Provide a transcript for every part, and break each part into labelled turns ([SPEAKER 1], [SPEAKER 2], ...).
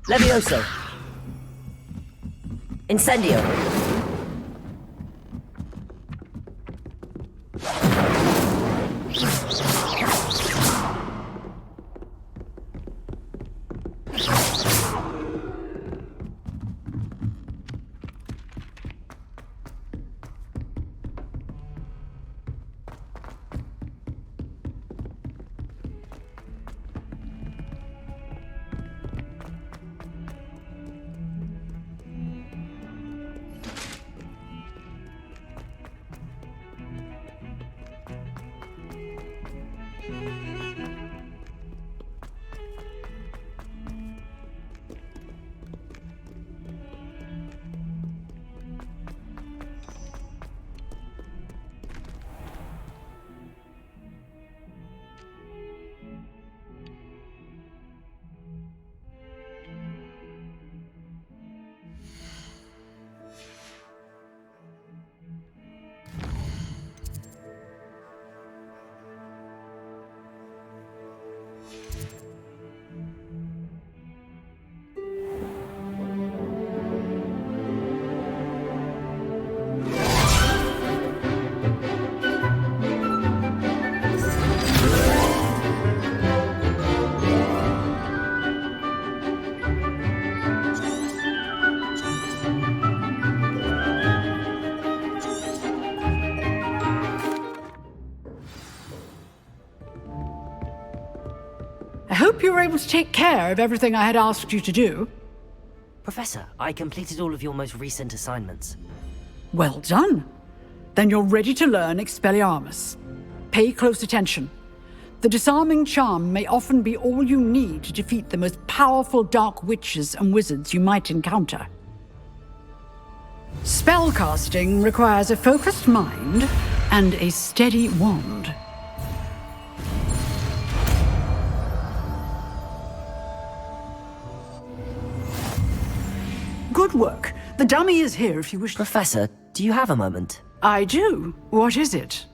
[SPEAKER 1] Levioso. Incendio.
[SPEAKER 2] I hope you were able to take care of everything I had asked you to do.
[SPEAKER 1] Professor, I completed all of your most recent assignments.
[SPEAKER 2] Well done. Then you're ready to learn Expelliarmus. Pay close attention. The disarming charm may often be all you need to defeat the most powerful dark witches and wizards you might encounter. Spellcasting requires a focused mind and a steady wand. Good work. The dummy is here if you wish to...
[SPEAKER 1] Professor, do you have a moment?
[SPEAKER 2] I do. What is it?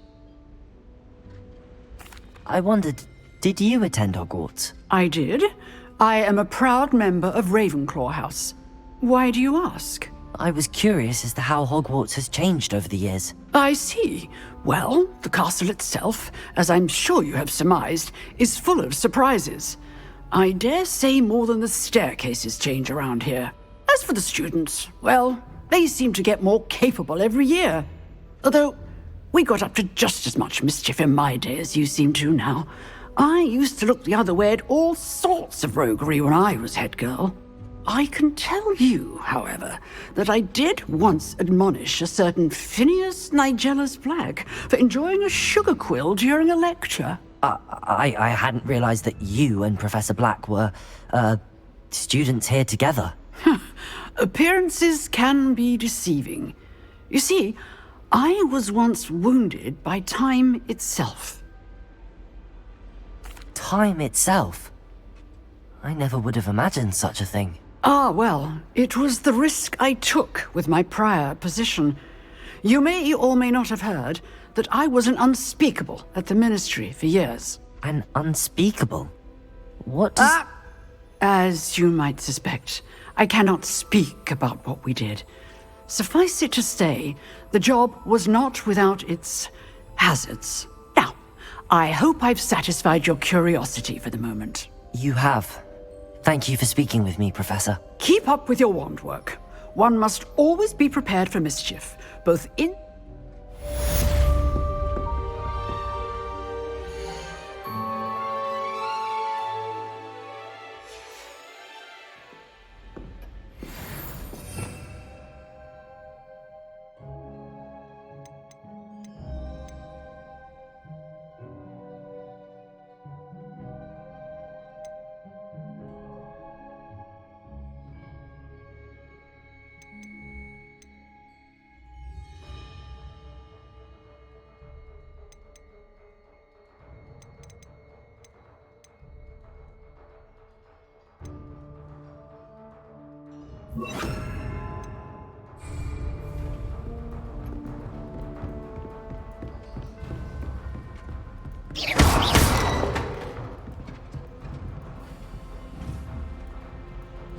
[SPEAKER 1] I wondered, did you attend Hogwarts?
[SPEAKER 2] I did. I am a proud member of Ravenclaw House. Why do you ask?
[SPEAKER 1] I was curious as to how Hogwarts has changed over the years.
[SPEAKER 2] I see. Well, the castle itself, as I'm sure you have surmised, is full of surprises. I dare say more than the staircases change around here. As for the students, well, they seem to get more capable every year. Although, we got up to just as much mischief in my day as you seem to now. I used to look the other way at all sorts of roguery when I was head girl. I can tell you, however, that I did once admonish a certain Phineas Nigellus Black for enjoying a sugar quill during a lecture.
[SPEAKER 1] I hadn't realized that you and Professor Black were, students here together.
[SPEAKER 2] Appearances can be deceiving. You see, I was once wounded by time itself.
[SPEAKER 1] Time itself? I never would have imagined such a thing.
[SPEAKER 2] Ah, well, it was the risk I took with my prior position. You may or may not have heard that I was an unspeakable at the Ministry for years.
[SPEAKER 1] An unspeakable? What does...
[SPEAKER 2] As you might suspect, I cannot speak about what we did. Suffice it to say, the job was not without its hazards. Now, I hope I've satisfied your curiosity for the moment.
[SPEAKER 1] You have. Thank you for speaking with me, Professor.
[SPEAKER 2] Keep up with your wand work. One must always be prepared for mischief, both in...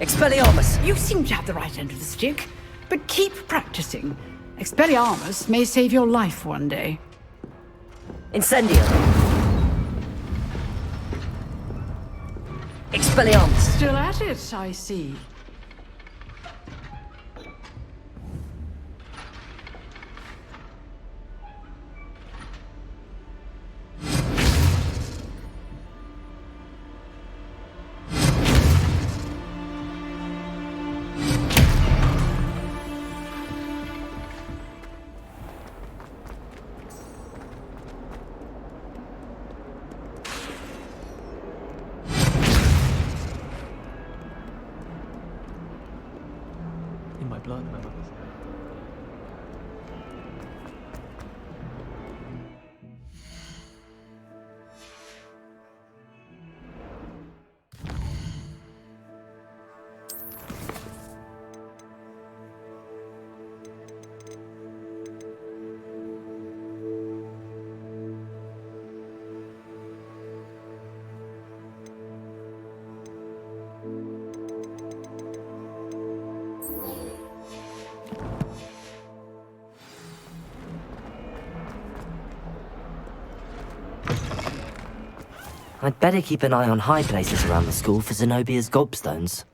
[SPEAKER 1] Expelliarmus!
[SPEAKER 2] You seem to have the right end of the stick, but keep practicing. Expelliarmus may save your life one day.
[SPEAKER 1] Incendio! Expelliarmus!
[SPEAKER 2] Still at it, I see.
[SPEAKER 3] In my blood, my mother said.
[SPEAKER 1] I'd better keep an eye on high places around the school for Zenobia's gobstones.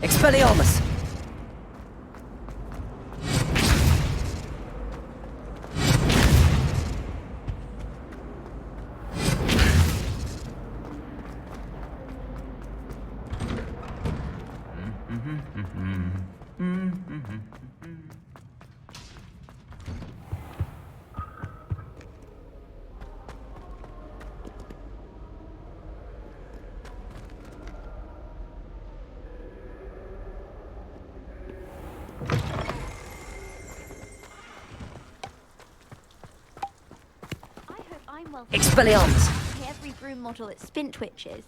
[SPEAKER 1] Expelliarmus! Expelliarmus!
[SPEAKER 4] Every broom model at Spintwitches.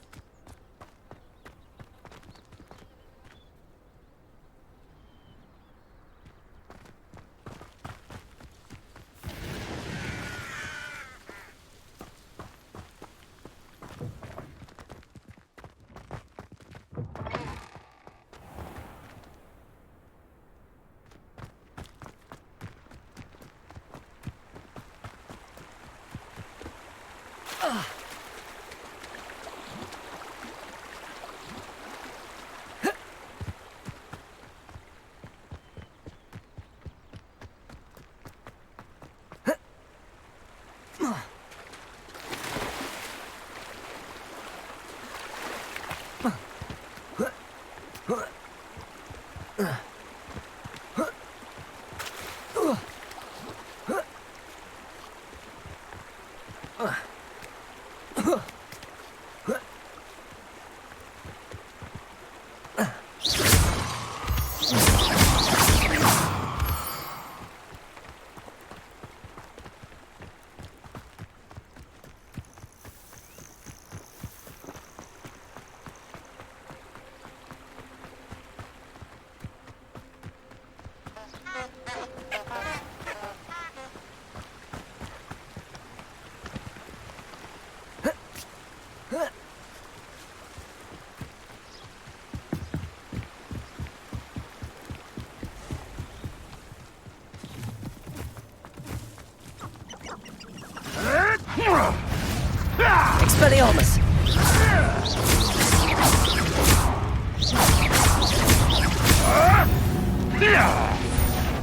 [SPEAKER 1] Expelliarmus!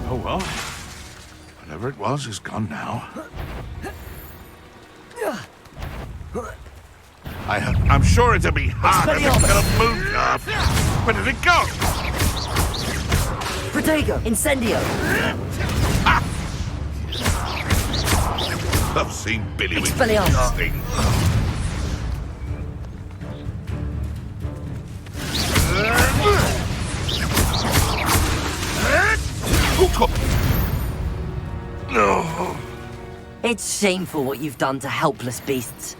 [SPEAKER 5] Oh well. Whatever it was is gone now. I'm sure it'll be harder to kill a mooncalf. Where did it go?
[SPEAKER 1] Protego! Incendio!
[SPEAKER 5] I've seen Billy with
[SPEAKER 1] Expelliarmus!
[SPEAKER 5] things. No.
[SPEAKER 1] It's shameful what you've done to helpless beasts.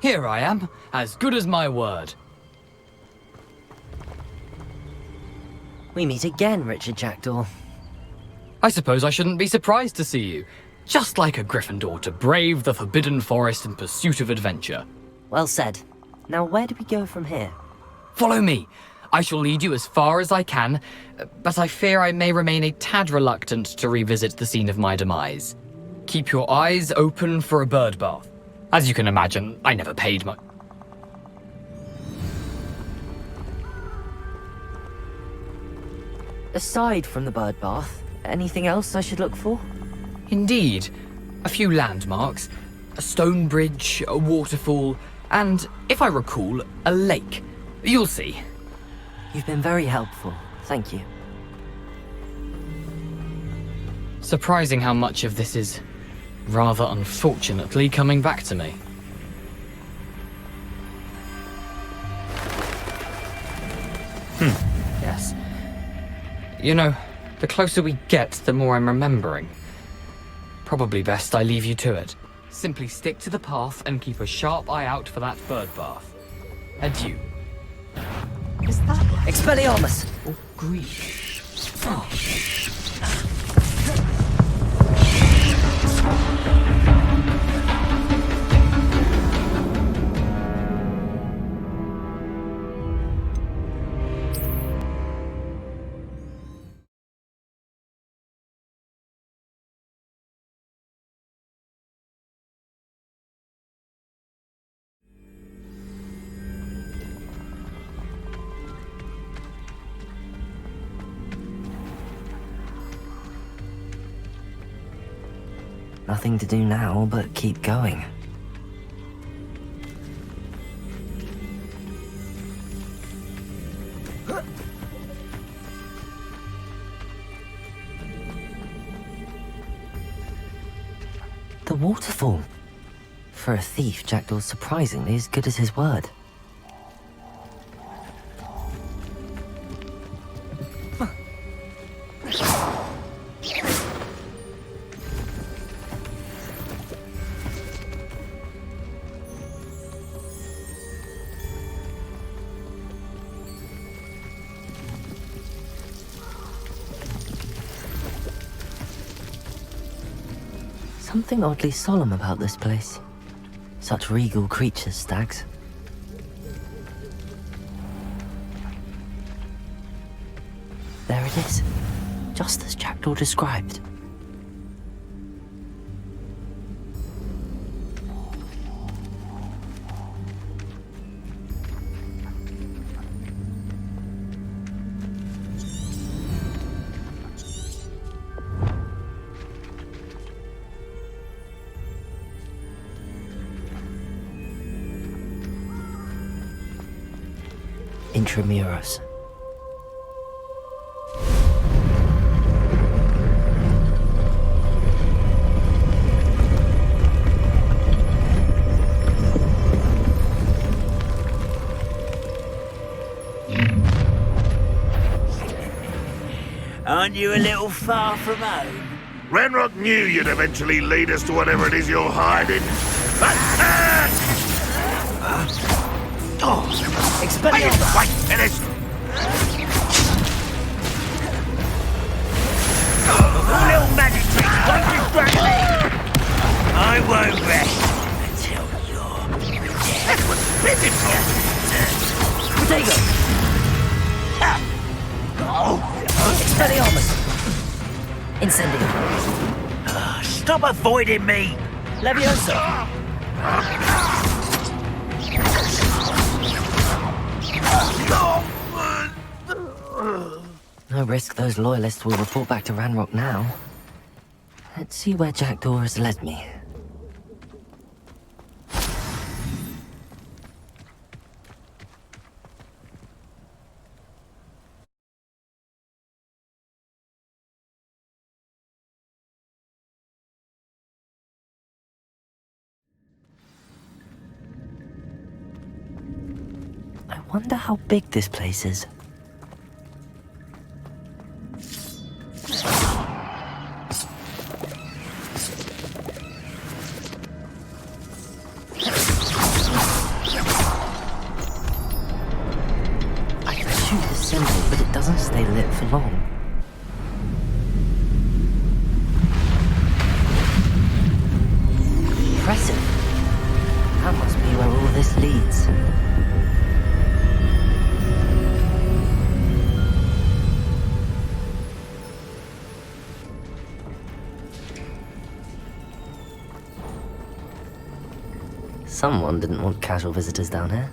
[SPEAKER 3] Here I am, as good as my word.
[SPEAKER 1] We meet again, Richard Jackdaw.
[SPEAKER 3] I suppose I shouldn't be surprised to see you. Just like a Gryffindor to brave the Forbidden Forest in pursuit of adventure.
[SPEAKER 1] Well said. Now, where do we go from here?
[SPEAKER 3] Follow me. I shall lead you as far as I can, but I fear I may remain a tad reluctant to revisit the scene of my demise. Keep your eyes open for a bird bath. As you can imagine, I never paid much.
[SPEAKER 1] Aside from the bird bath, anything else I should look for?
[SPEAKER 3] Indeed. A few landmarks, a stone bridge, a waterfall, and, if I recall, a lake. You'll see.
[SPEAKER 1] You've been very helpful. Thank you.
[SPEAKER 3] Surprising how much of this is, rather unfortunately, coming back to me. Yes. You know, the closer we get, the more I'm remembering. Probably best I leave you to it. Simply stick to the path and keep a sharp eye out for that bird bath. Adieu.
[SPEAKER 4] Is that
[SPEAKER 1] Expelliarmus!
[SPEAKER 3] Oh, grief.
[SPEAKER 1] Nothing to do now but keep going. The waterfall. For a thief, Jackdaw's surprisingly as good as his word. Something oddly solemn about this place. Such regal creatures, stags. There it is, just as Jackdaw described. Intramuros.
[SPEAKER 6] Aren't you a little far from home?
[SPEAKER 5] Ranrock knew you'd eventually lead us to whatever it is you're hiding.
[SPEAKER 1] Expelliarmus!
[SPEAKER 5] Wait, finish!
[SPEAKER 6] Little magic tricks won't distract me! I won't rest until you're dead.
[SPEAKER 5] That's what's pitiful!
[SPEAKER 1] Protego! Expelliarmus! Incendio!
[SPEAKER 6] Stop avoiding me!
[SPEAKER 1] Leviosa! No risk those loyalists will report back to Ranrock now. Let's see where Jackdaw has led me. I wonder how big this place is. simple, but it doesn't stay lit for long. Impressive. That must be where all this leads. Someone didn't want casual visitors down here.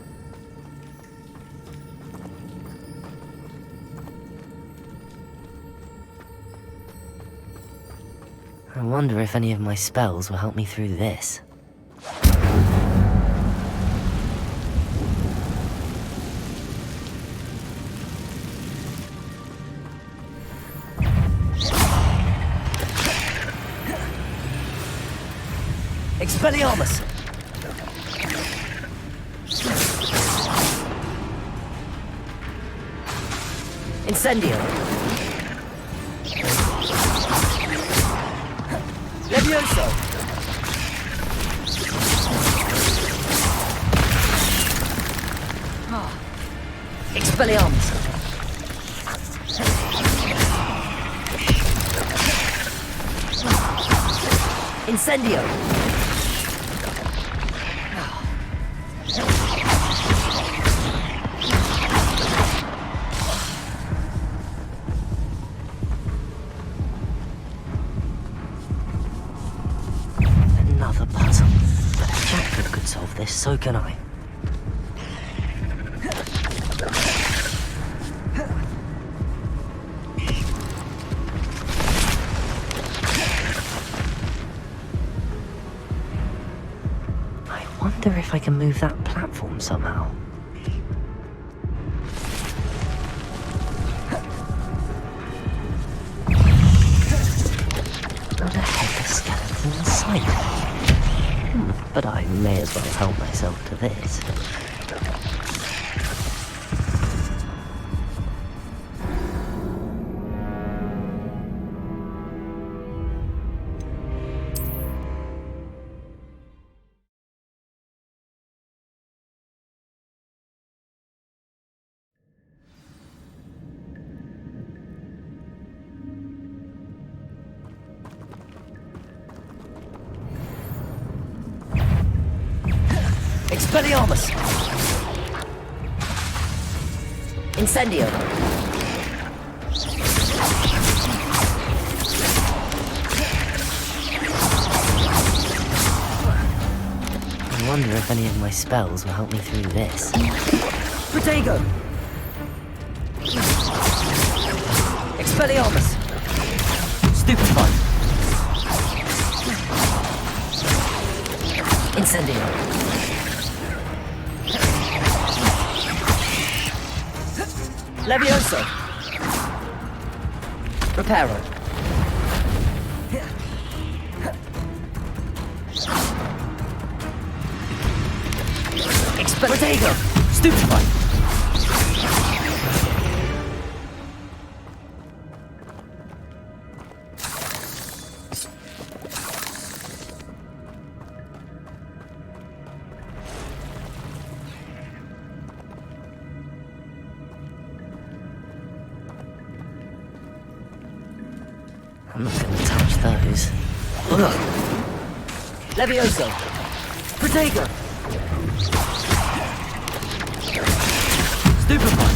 [SPEAKER 1] I wonder if any of my spells will help me through this. Expelliarmus! Incendio! Levioso! Expelliarmus! Incendio! Another puzzle. But if Jackford could solve this, so can I. I wonder if I can move that platform somehow. Not a headless skeleton inside it. But I may as well help myself to this. Expelliarmus! Incendio! I wonder if any of my spells will help me through this. Protego! Expelliarmus! Stupefy! Incendio! Levioso! Reparo! Protego! Stupefy! I'm not gonna touch those. Ugh. Levioso! Protego! Stupefy!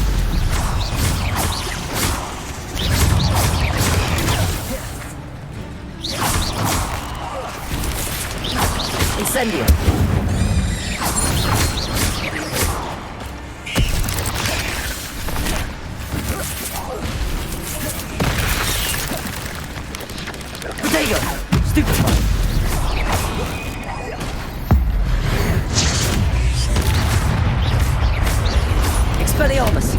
[SPEAKER 1] Incendio! Protego! Stupefy! Expelliarmus!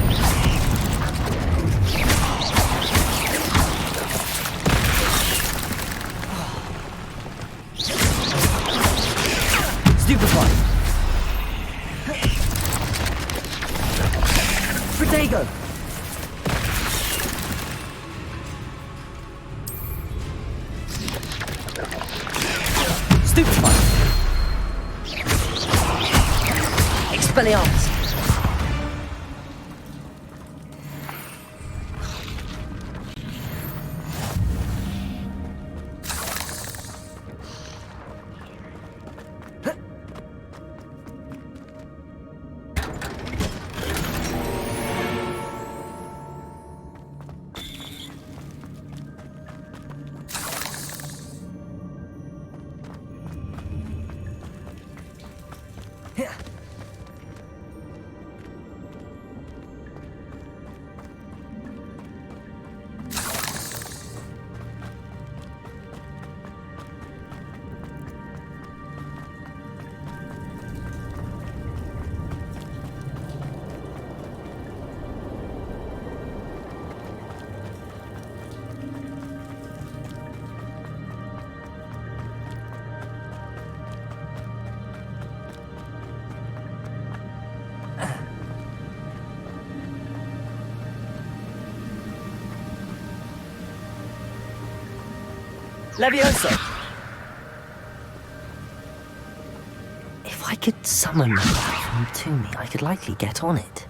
[SPEAKER 1] Stupefy! Protego! Stupefy! Expelliarmus! Levioso! If I could summon the platform to me, I could likely get on it.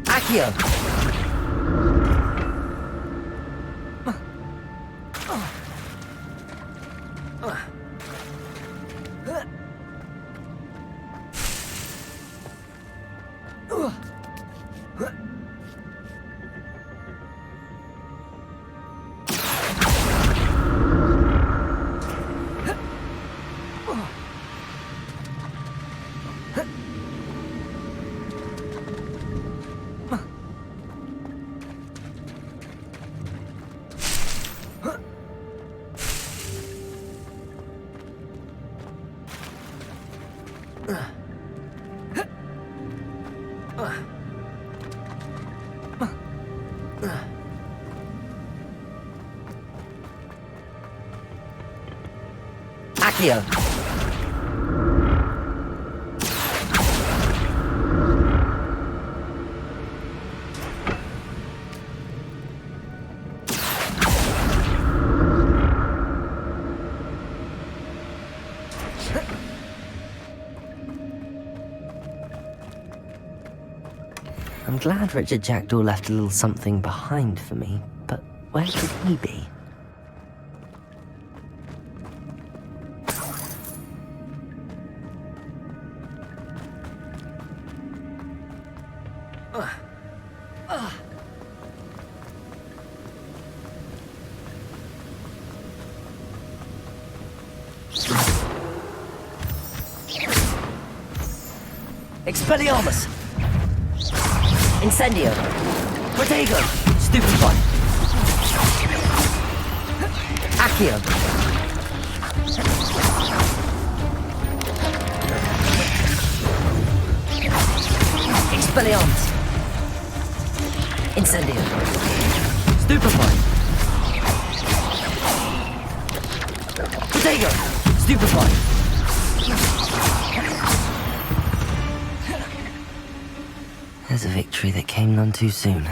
[SPEAKER 1] Accio! Accio! I'm glad Richard Jackdaw left a little something behind for me, but where could he be? Expelliarmus! Incendio! Protego! Stupefy! Accio! Expelliarmus! Incendio! Stupefy! Protego! Stupefy! There's a victory that came none too soon.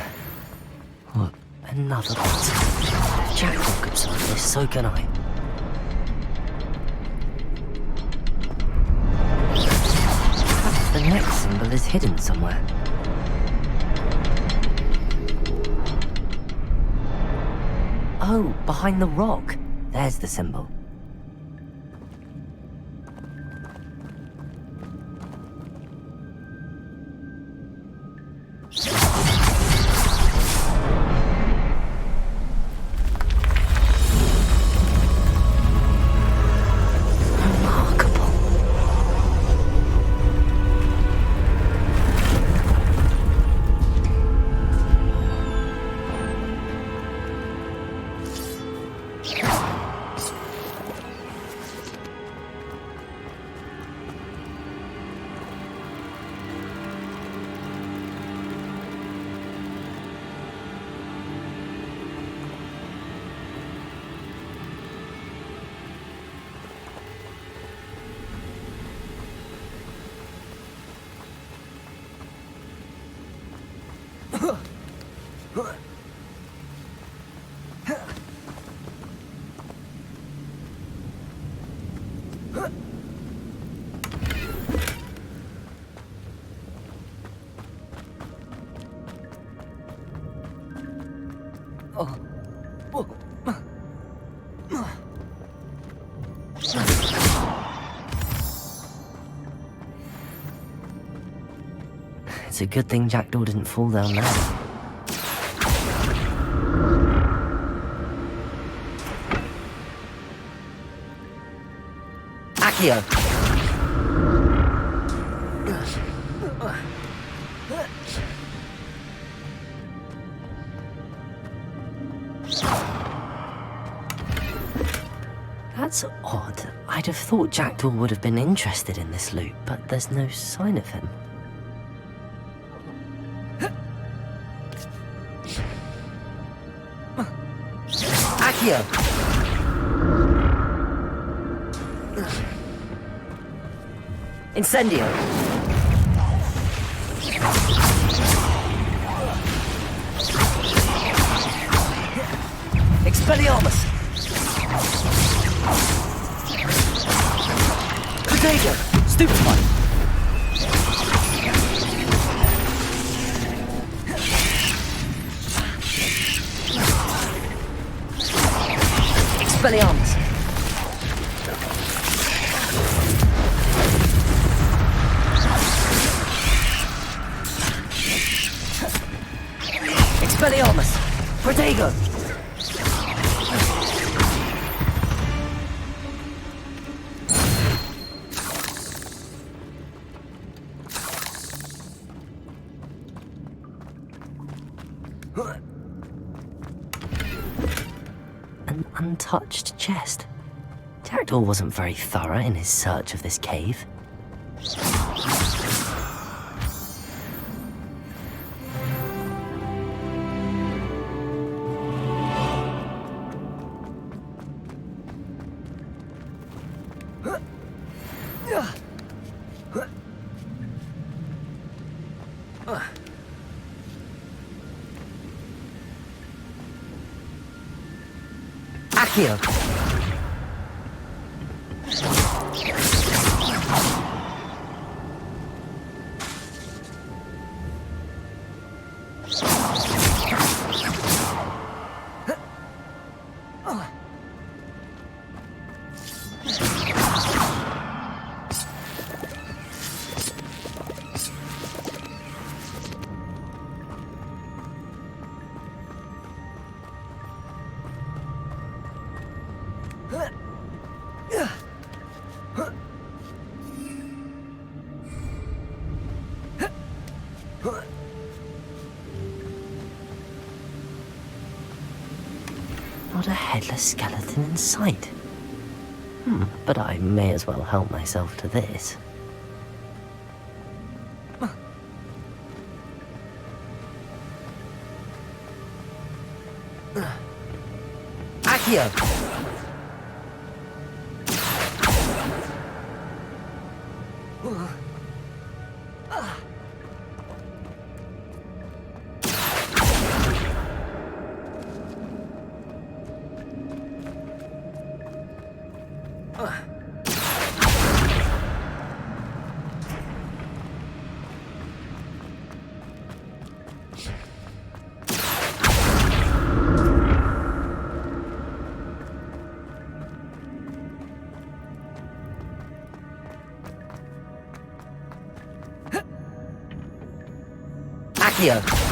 [SPEAKER 1] What? Another battle. If Jackdaw could solve this, so can I. The next symbol is hidden somewhere. Oh, behind the rock. There's the symbol. It's a good thing Jackdaw didn't fall down there. Accio! That's odd. I'd have thought Jackdaw would have been interested in this loot, but there's no sign of him. Accio! Incendio! Expelliarmus! Potato! Stupefy! Expelliarmus! Expelliarmus! Protego! An untouched chest. Jackdaw wasn't very thorough in his search of this cave. Accio! Not a headless skeleton in sight. But I may as well help myself to this. Accio! Accio!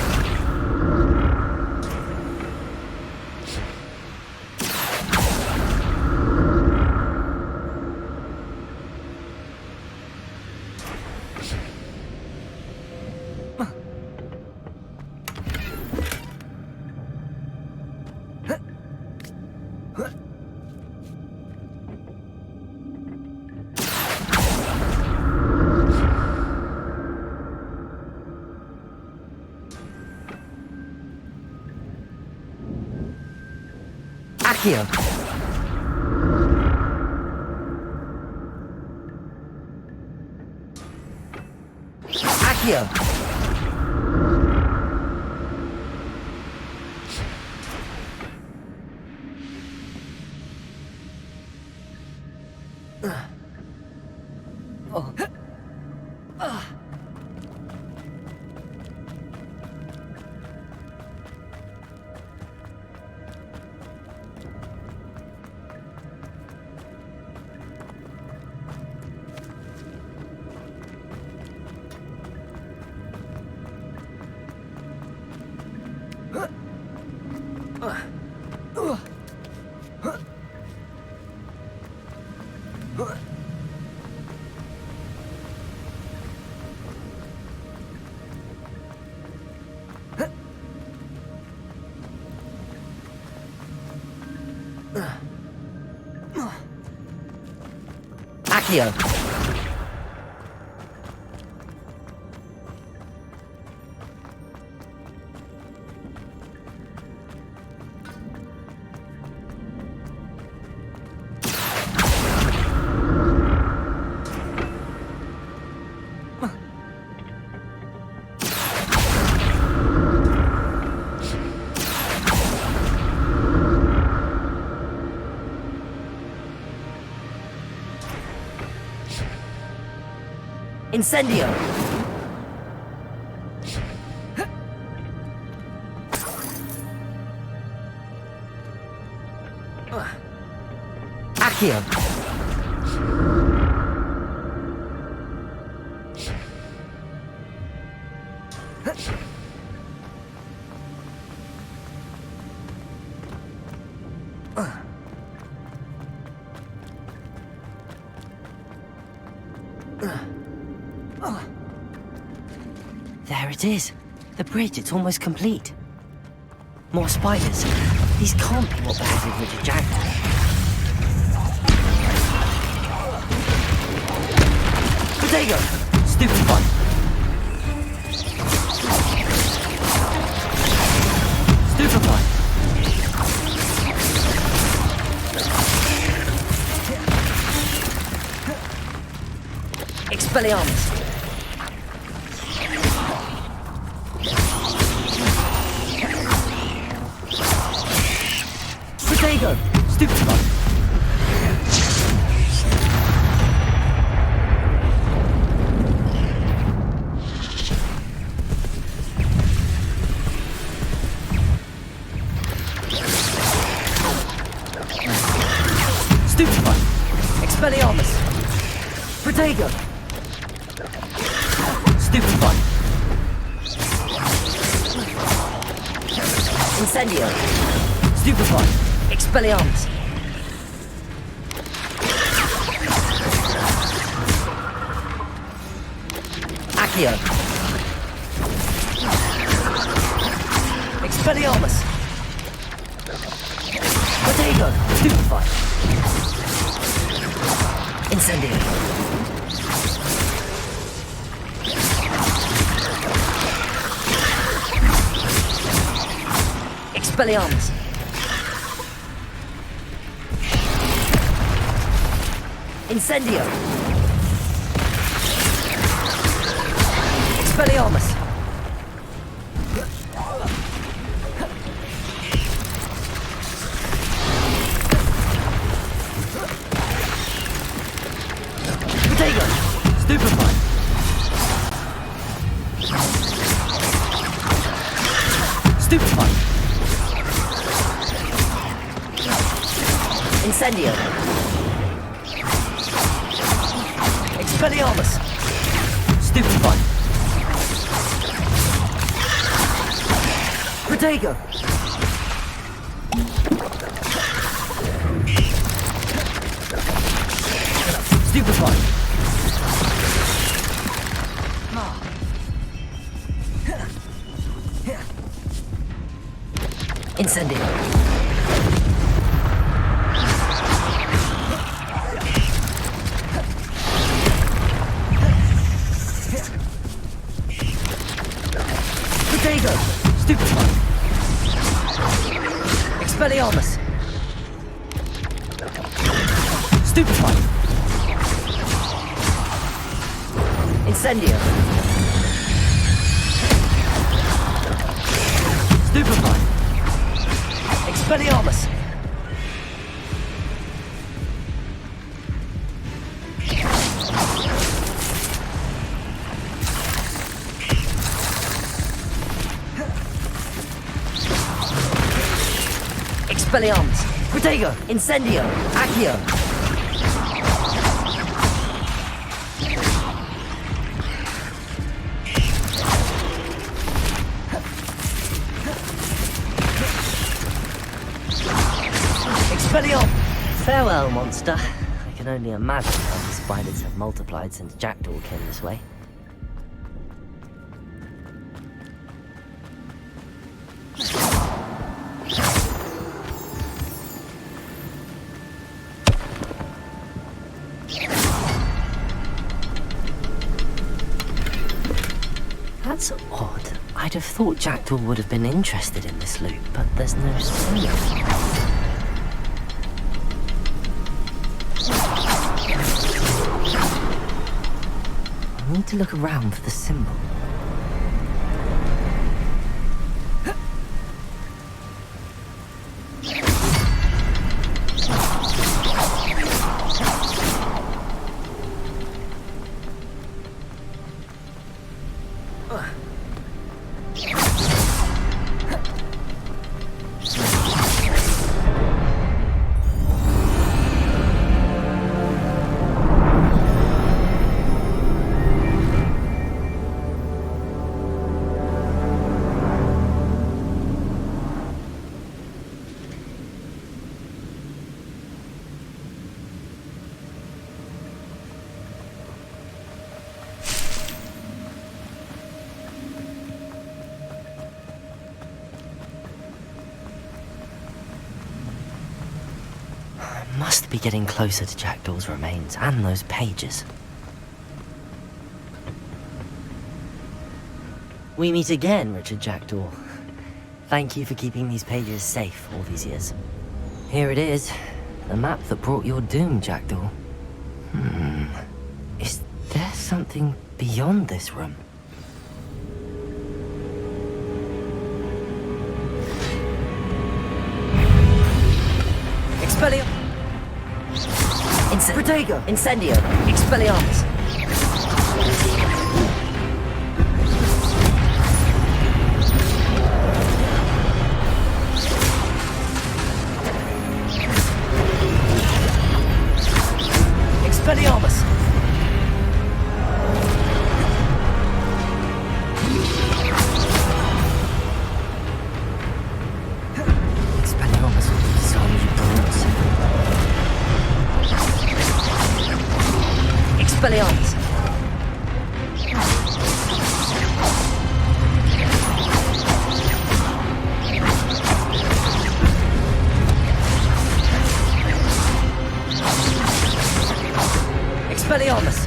[SPEAKER 1] Accio! Accio! Accio. Incendio! Accio! There it is. The bridge, it's almost complete. More spiders. These can't be what beheaded Richard Jackdaw. Protego! Stupefy! Stupefy! Expelliarmus! Protego! Stupefy! Stupefy! Expelliarmus! Protego! Stupefy! Incendio! Stupefy! Expelliarmus! Accio! Expelliarmus! Protego! Stupefy! Incendio! Expelliarmus! Incendio! Expelliarmus! Protego! Stupefy! Stupefy! Incendio! Expelliarmus! Stupefy! Protego! Stupefy! Incendio! Protego! Stupefy! Expelliarmus! Stupefy! Incendio! Stupefy! Expelliarmus! Expelliarmus! Protego! Incendio! Accio! Expelliarmus! Farewell, monster. I can only imagine how the spiders have multiplied since Jackdaw came this way. That's odd. I'd have thought Jackdaw would have been interested in this loot, but there's no sign of it. I need to look around for the symbol. Must be getting closer to Jackdaw's remains and those pages. We meet again, Richard Jackdaw. Thank you for keeping these pages safe all these years. Here it is, the map that brought your doom, Jackdaw. Is there something beyond this room? Expelliarmus! Protego! Incendio! Expelliarmus! Expelliarmus! Expelliarmus will disarm you brutes. Expelliarmus! Expelliarmus!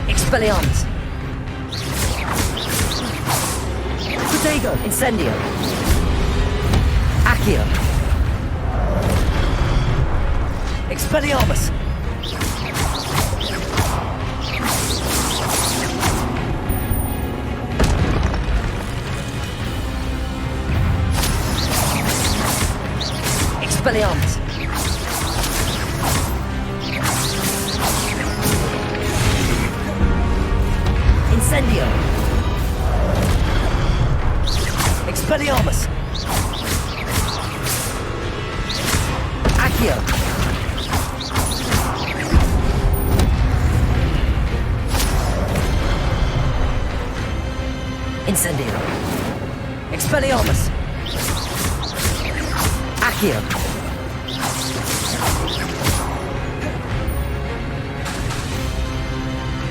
[SPEAKER 1] Expelliarmus! Protego! Incendio! Accio! Expelliarmus! Expelliarmus! Incendio! Expelliarmus! Accio! Incendio! Expelliarmus! Accio!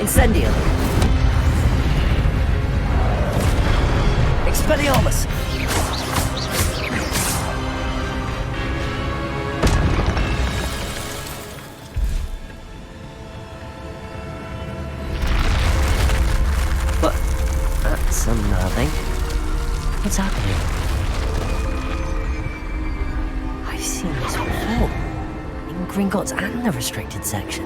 [SPEAKER 1] Incendio! Expelliarmus! But that's unnerving. What's happening? I've seen this before. In Gringotts and the restricted section.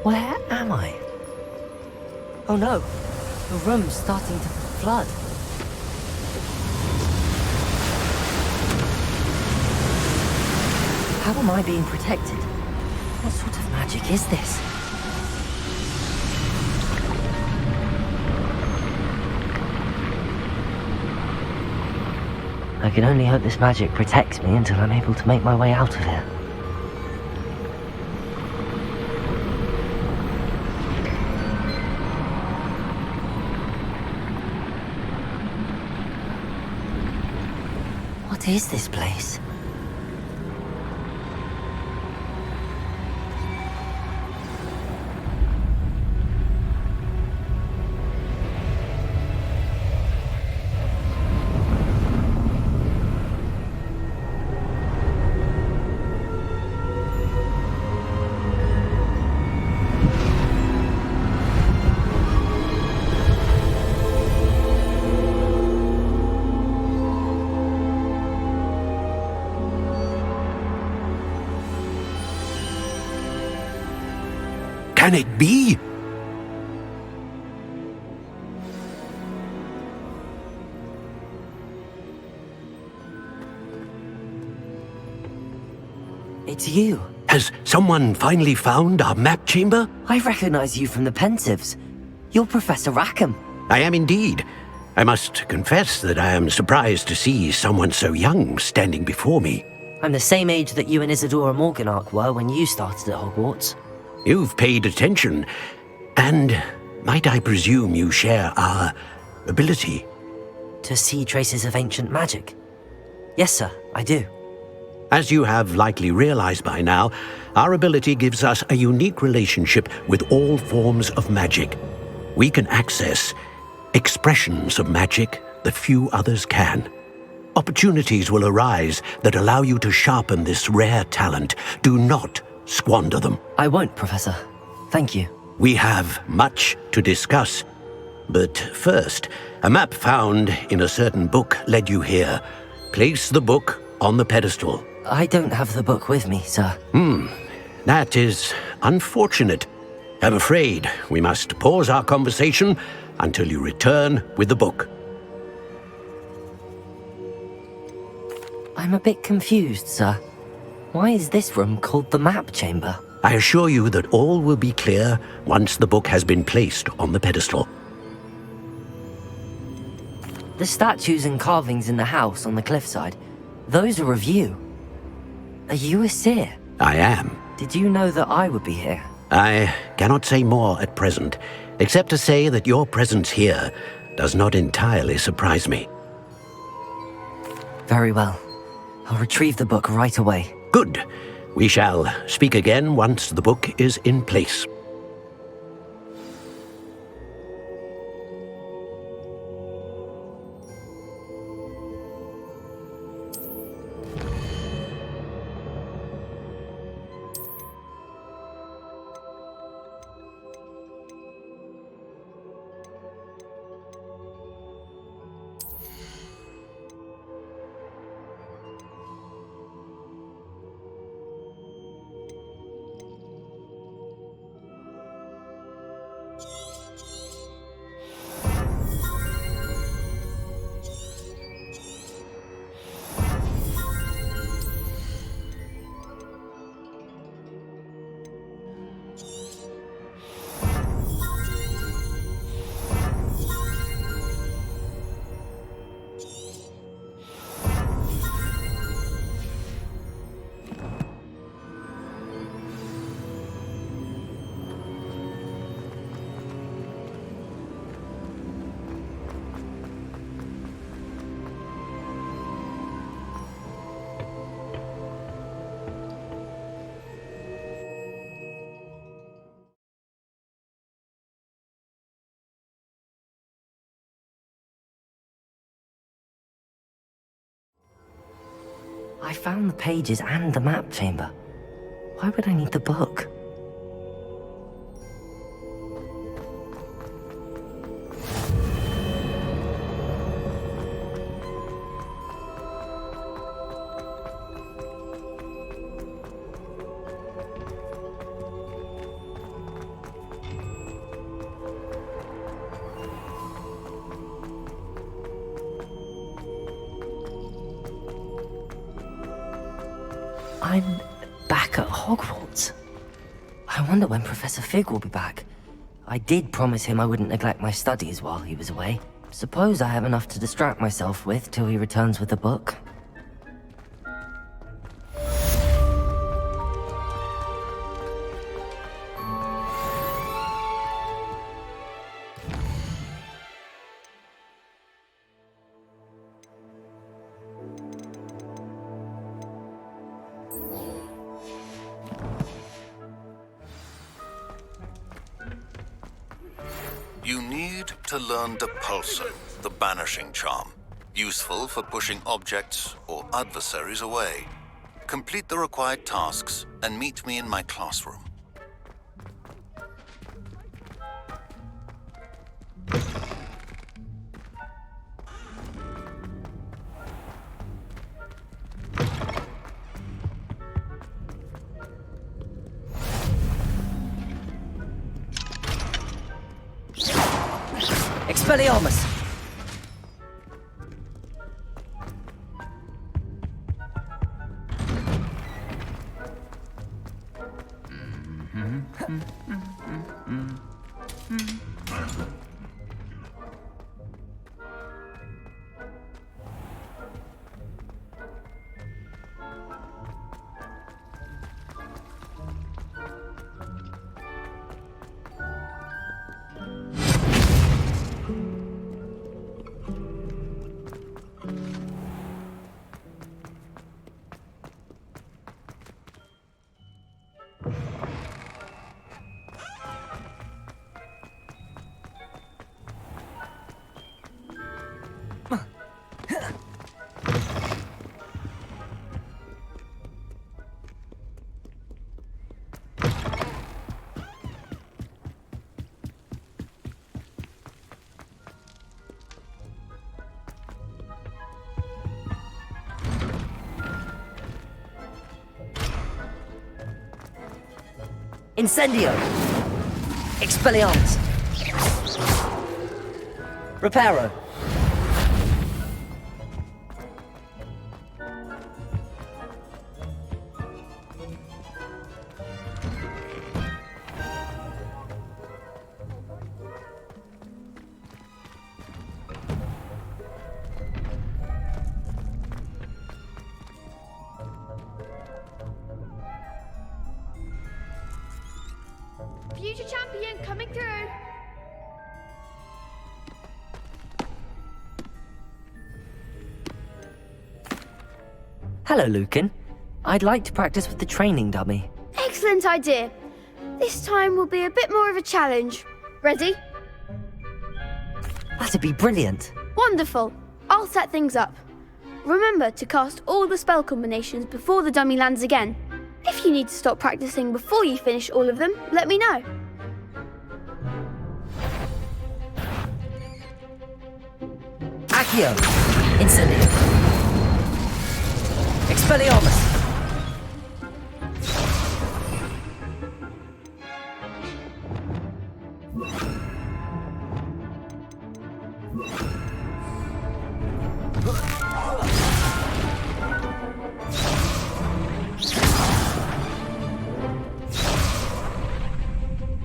[SPEAKER 1] Where am I? Oh no, the room's starting to flood. How am I being protected? What sort of magic is this? I can only hope this magic protects me until I'm able to make my way out of here. What is this place?
[SPEAKER 7] Can it be?
[SPEAKER 1] It's you.
[SPEAKER 7] Has someone finally found our map chamber?
[SPEAKER 1] I recognize you from the Pensives. You're Professor Rackham.
[SPEAKER 7] I am indeed. I must confess that I am surprised to see someone so young standing before me.
[SPEAKER 1] I'm the same age that you and Isadora Morganach were when you started at Hogwarts.
[SPEAKER 7] You've paid attention, and might I presume you share our ability?
[SPEAKER 1] To see traces of ancient magic? Yes, sir, I do.
[SPEAKER 7] As you have likely realized by now, our ability gives us a unique relationship with all forms of magic. We can access expressions of magic that few others can. Opportunities will arise that allow you to sharpen this rare talent. Do not squander them.
[SPEAKER 1] I won't, Professor. Thank you.
[SPEAKER 7] We have much to discuss. But first, a map found in a certain book led you here. Place the book on the pedestal.
[SPEAKER 1] I don't have the book with me, sir.
[SPEAKER 7] That is unfortunate. I'm afraid we must pause our conversation until you return with the book.
[SPEAKER 1] I'm a bit confused, sir. Why is this room called the map chamber?
[SPEAKER 7] I assure you that all will be clear once the book has been placed on the pedestal.
[SPEAKER 1] The statues and carvings in the house on the cliffside, those are of you. Are you a seer?
[SPEAKER 7] I am.
[SPEAKER 1] Did you know that I would be here?
[SPEAKER 7] I cannot say more at present, except to say that your presence here does not entirely surprise me.
[SPEAKER 1] Very well. I'll retrieve the book right away.
[SPEAKER 7] Good. We shall speak again once the book is in place.
[SPEAKER 1] I found the pages and the map chamber. Why would I need the book? I'm back at Hogwarts. I wonder when Professor Fig will be back. I did promise him I wouldn't neglect my studies while he was away. Suppose I have enough to distract myself with till he returns with the book.
[SPEAKER 8] You need to learn Depulsor, the Banishing Charm. Useful for pushing objects or adversaries away. Complete the required tasks and meet me in my classroom.
[SPEAKER 1] Expelliarmus! Incendio! Expelliarmus! Reparo!
[SPEAKER 9] Future champion coming through.
[SPEAKER 1] Hello, Lucan. I'd like to practice with the training dummy.
[SPEAKER 9] Excellent idea. This time will be a bit more of a challenge. Ready?
[SPEAKER 1] That'd be brilliant.
[SPEAKER 9] Wonderful. I'll set things up. Remember to cast all the spell combinations before the dummy lands again. If you need to stop practicing before you finish all of them, let me know.
[SPEAKER 1] Accio! Incendio! Expelliarmus!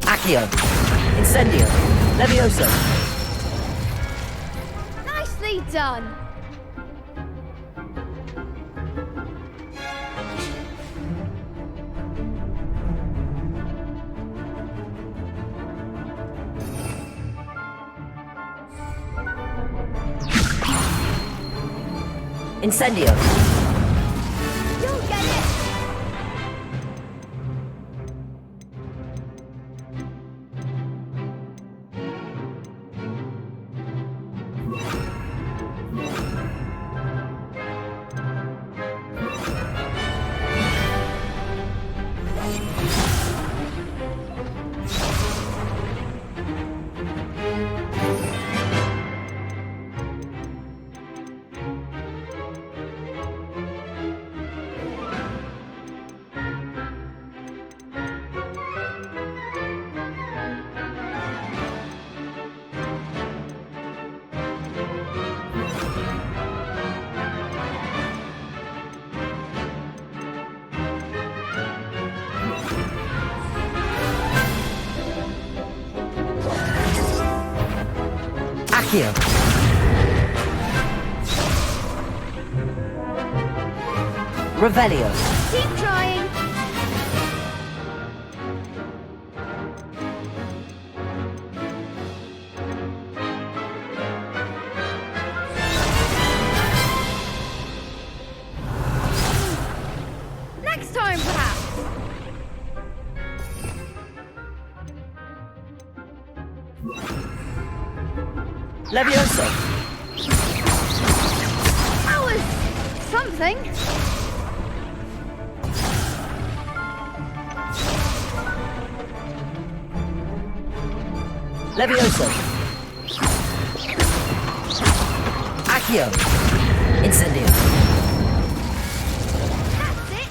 [SPEAKER 1] Accio! Incendio! Levioso!
[SPEAKER 9] Nicely done.
[SPEAKER 1] Incendio!
[SPEAKER 9] You'll get it.
[SPEAKER 1] Accio! Revelio!
[SPEAKER 9] Keep trying. Next time, perhaps.
[SPEAKER 1] Levioso!
[SPEAKER 9] That was something.
[SPEAKER 1] Levioso! Accio! Incendio!
[SPEAKER 9] That's it.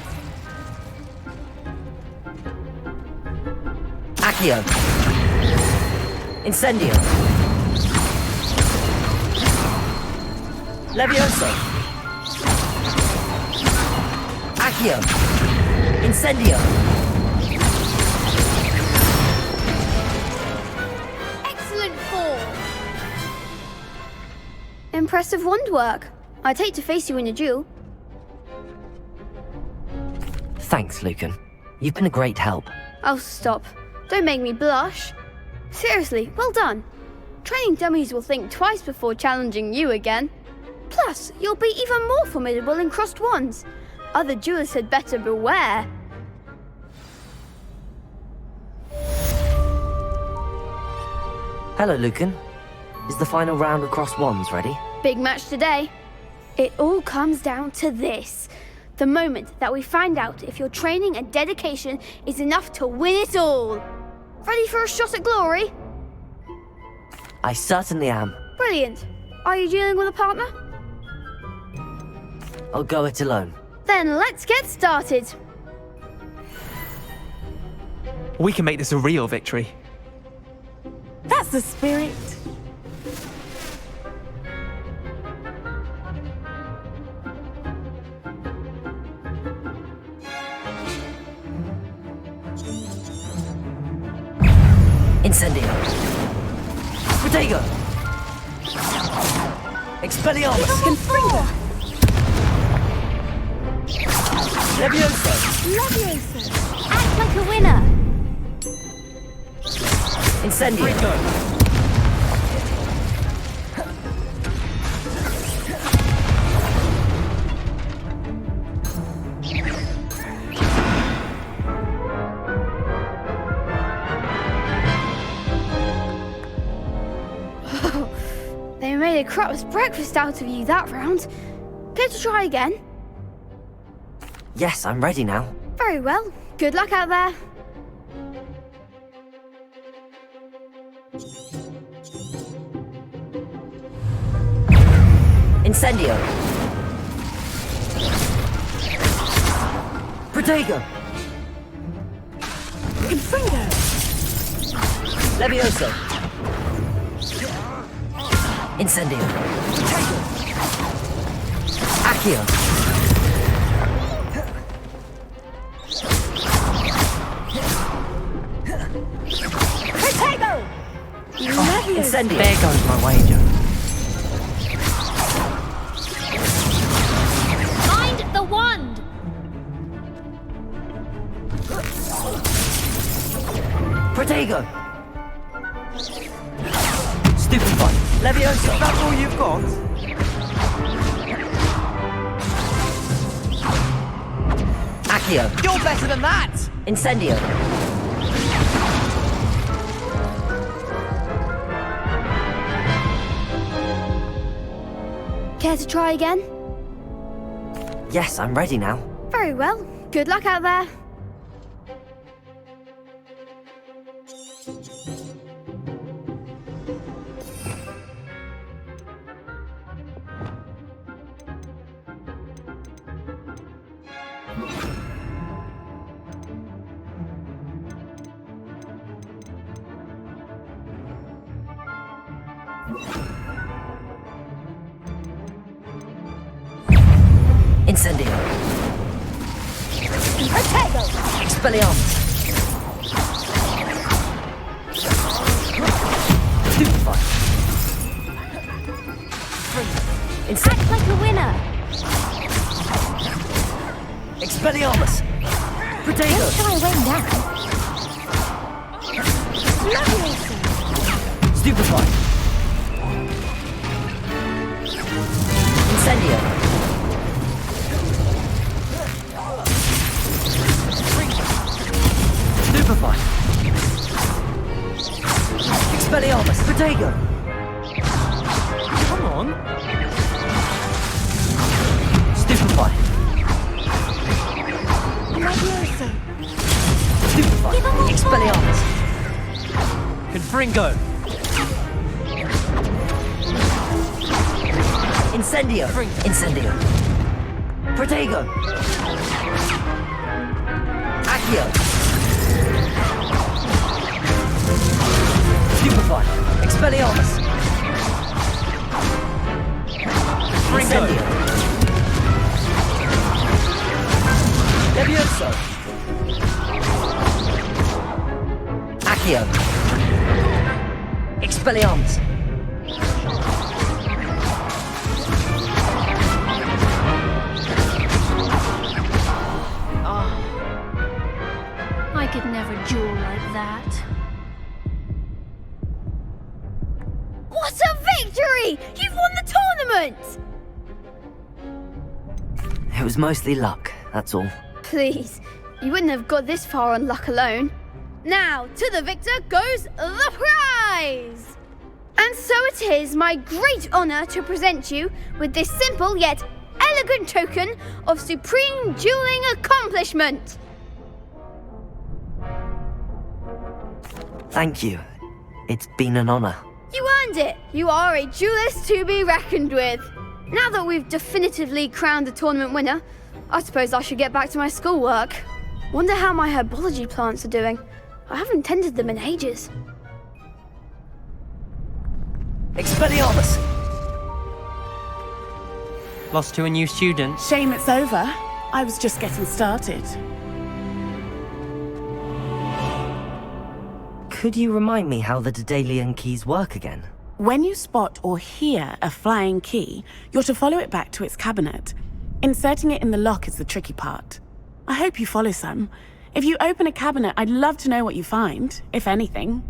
[SPEAKER 1] Accio! Incendio! Levioso! Accio! Incendio!
[SPEAKER 9] Excellent form. Impressive wand work. I'd hate to face you in a duel.
[SPEAKER 1] Thanks, Lucan. You've been a great help.
[SPEAKER 9] Oh, stop. Don't make me blush. Seriously, well done. Training dummies will think twice before challenging you again. Plus, you'll be even more formidable in crossed wands. Other duelists had better beware.
[SPEAKER 1] Hello, Lucan. Is the final round of crossed wands ready?
[SPEAKER 9] Big match today. It all comes down to this. The moment that we find out if your training and dedication is enough to win it all. Ready for a shot at glory?
[SPEAKER 1] I certainly am.
[SPEAKER 9] Brilliant. Are you dealing with a partner?
[SPEAKER 1] I'll go it alone.
[SPEAKER 9] Then let's get started.
[SPEAKER 10] We can make this a real victory.
[SPEAKER 4] That's the spirit.
[SPEAKER 1] Incendio! Protego! Expelliarmus!
[SPEAKER 4] Confringo.
[SPEAKER 1] Levioso!
[SPEAKER 9] Levioso. Act like a winner.
[SPEAKER 1] Incendio!
[SPEAKER 9] They made a crap's breakfast out of you that round. Care to try again?
[SPEAKER 1] Yes, I'm ready now.
[SPEAKER 9] Very well. Good luck out there.
[SPEAKER 1] Incendio! Protego!
[SPEAKER 4] Confringo.
[SPEAKER 1] Levioso! Incendio! Accio!
[SPEAKER 4] Protego.
[SPEAKER 1] Incendio!
[SPEAKER 3] There goes my wager.
[SPEAKER 9] Mind the wand.
[SPEAKER 1] Protego! Stupefy! Levioso!
[SPEAKER 10] That's all you've got?
[SPEAKER 1] Accio!
[SPEAKER 10] You're better than that!
[SPEAKER 1] Incendio!
[SPEAKER 9] Care to try again?
[SPEAKER 1] Yes, I'm ready now.
[SPEAKER 9] Very well. Good luck out there.
[SPEAKER 1] Incendio!
[SPEAKER 9] Protego.
[SPEAKER 1] Expelliarmus! Stupefy!
[SPEAKER 9] Act like a winner.
[SPEAKER 1] Expelliarmus! Protego!
[SPEAKER 9] Don't try weighing down. Levioso.
[SPEAKER 1] Stupefy! Incendio! Stupefy! Expelliarmus! Protego!
[SPEAKER 6] on.
[SPEAKER 1] Stupefy.
[SPEAKER 4] Levioso.
[SPEAKER 1] Stupefy. Expelliarmus.
[SPEAKER 6] Confringo.
[SPEAKER 1] Incendio. Incendio. Protego. Accio. Stupefy. Expelliarmus. Incendio. Levioso. Accio. Expelliarmus.
[SPEAKER 9] I could never duel like that. What a victory! You've won the tournament!
[SPEAKER 1] It was mostly luck, that's all.
[SPEAKER 9] Please, you wouldn't have got this far on luck alone. Now, to the victor goes the prize! And so it is my great honour to present you with this simple yet elegant token of supreme dueling accomplishment.
[SPEAKER 1] Thank you. It's been an honor.
[SPEAKER 9] You earned it. You are a duelist to be reckoned with. Now that we've definitively crowned the tournament winner, I suppose I should get back to my schoolwork. Wonder how my herbology plants are doing. I haven't tended them in ages.
[SPEAKER 1] Expelliarmus!
[SPEAKER 6] Lost to a new student.
[SPEAKER 4] Shame it's over. I was just getting started.
[SPEAKER 1] Could you remind me how the Daedalian keys work again?
[SPEAKER 4] When you spot or hear a flying key, you're to follow it back to its cabinet. Inserting it in the lock is the tricky part. I hope you follow some. If you open a cabinet, I'd love to know what you find, if anything.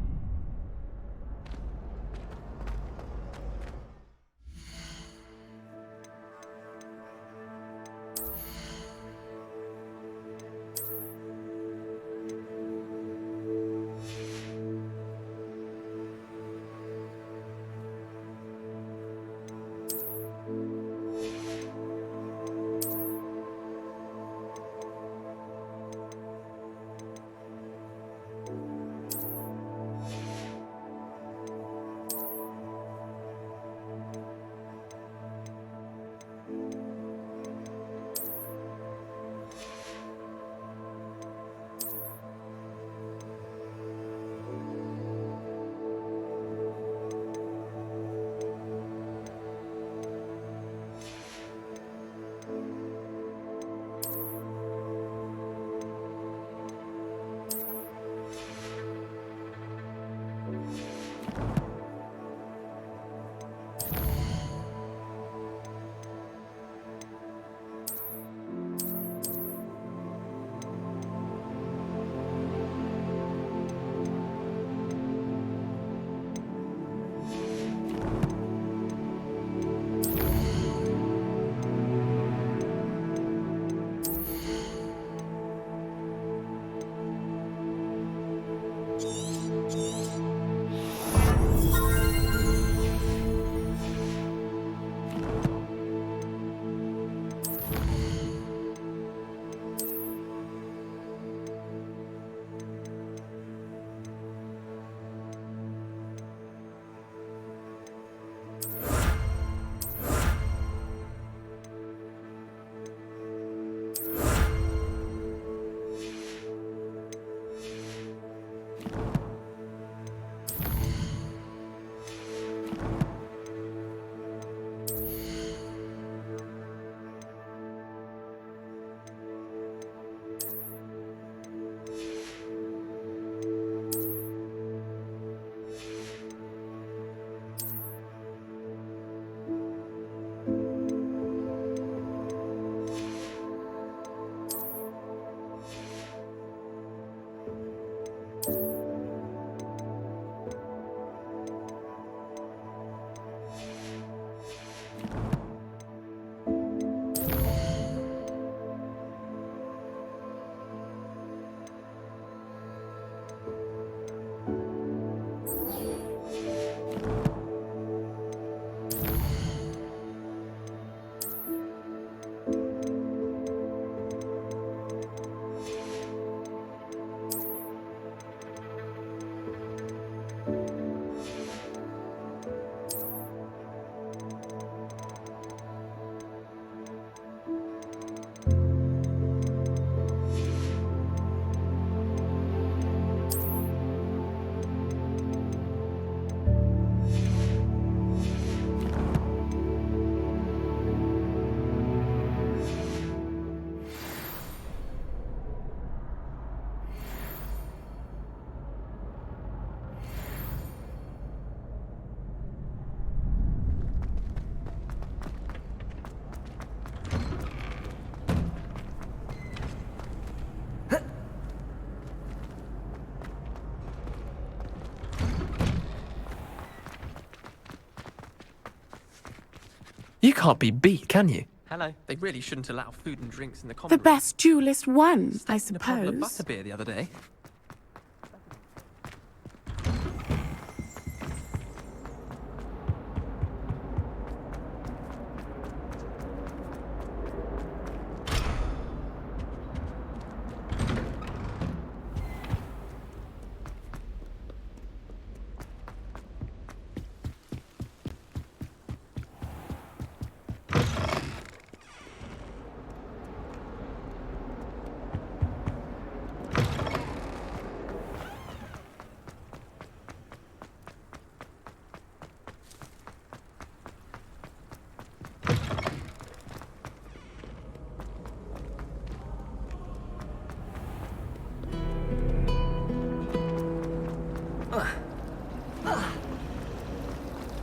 [SPEAKER 10] You can't be beat, can you? Hello. They really shouldn't allow food and drinks in the common
[SPEAKER 4] The
[SPEAKER 10] room.
[SPEAKER 4] best duelist won, I
[SPEAKER 10] In a bottle of
[SPEAKER 4] suppose.
[SPEAKER 10] butterbeer the other day.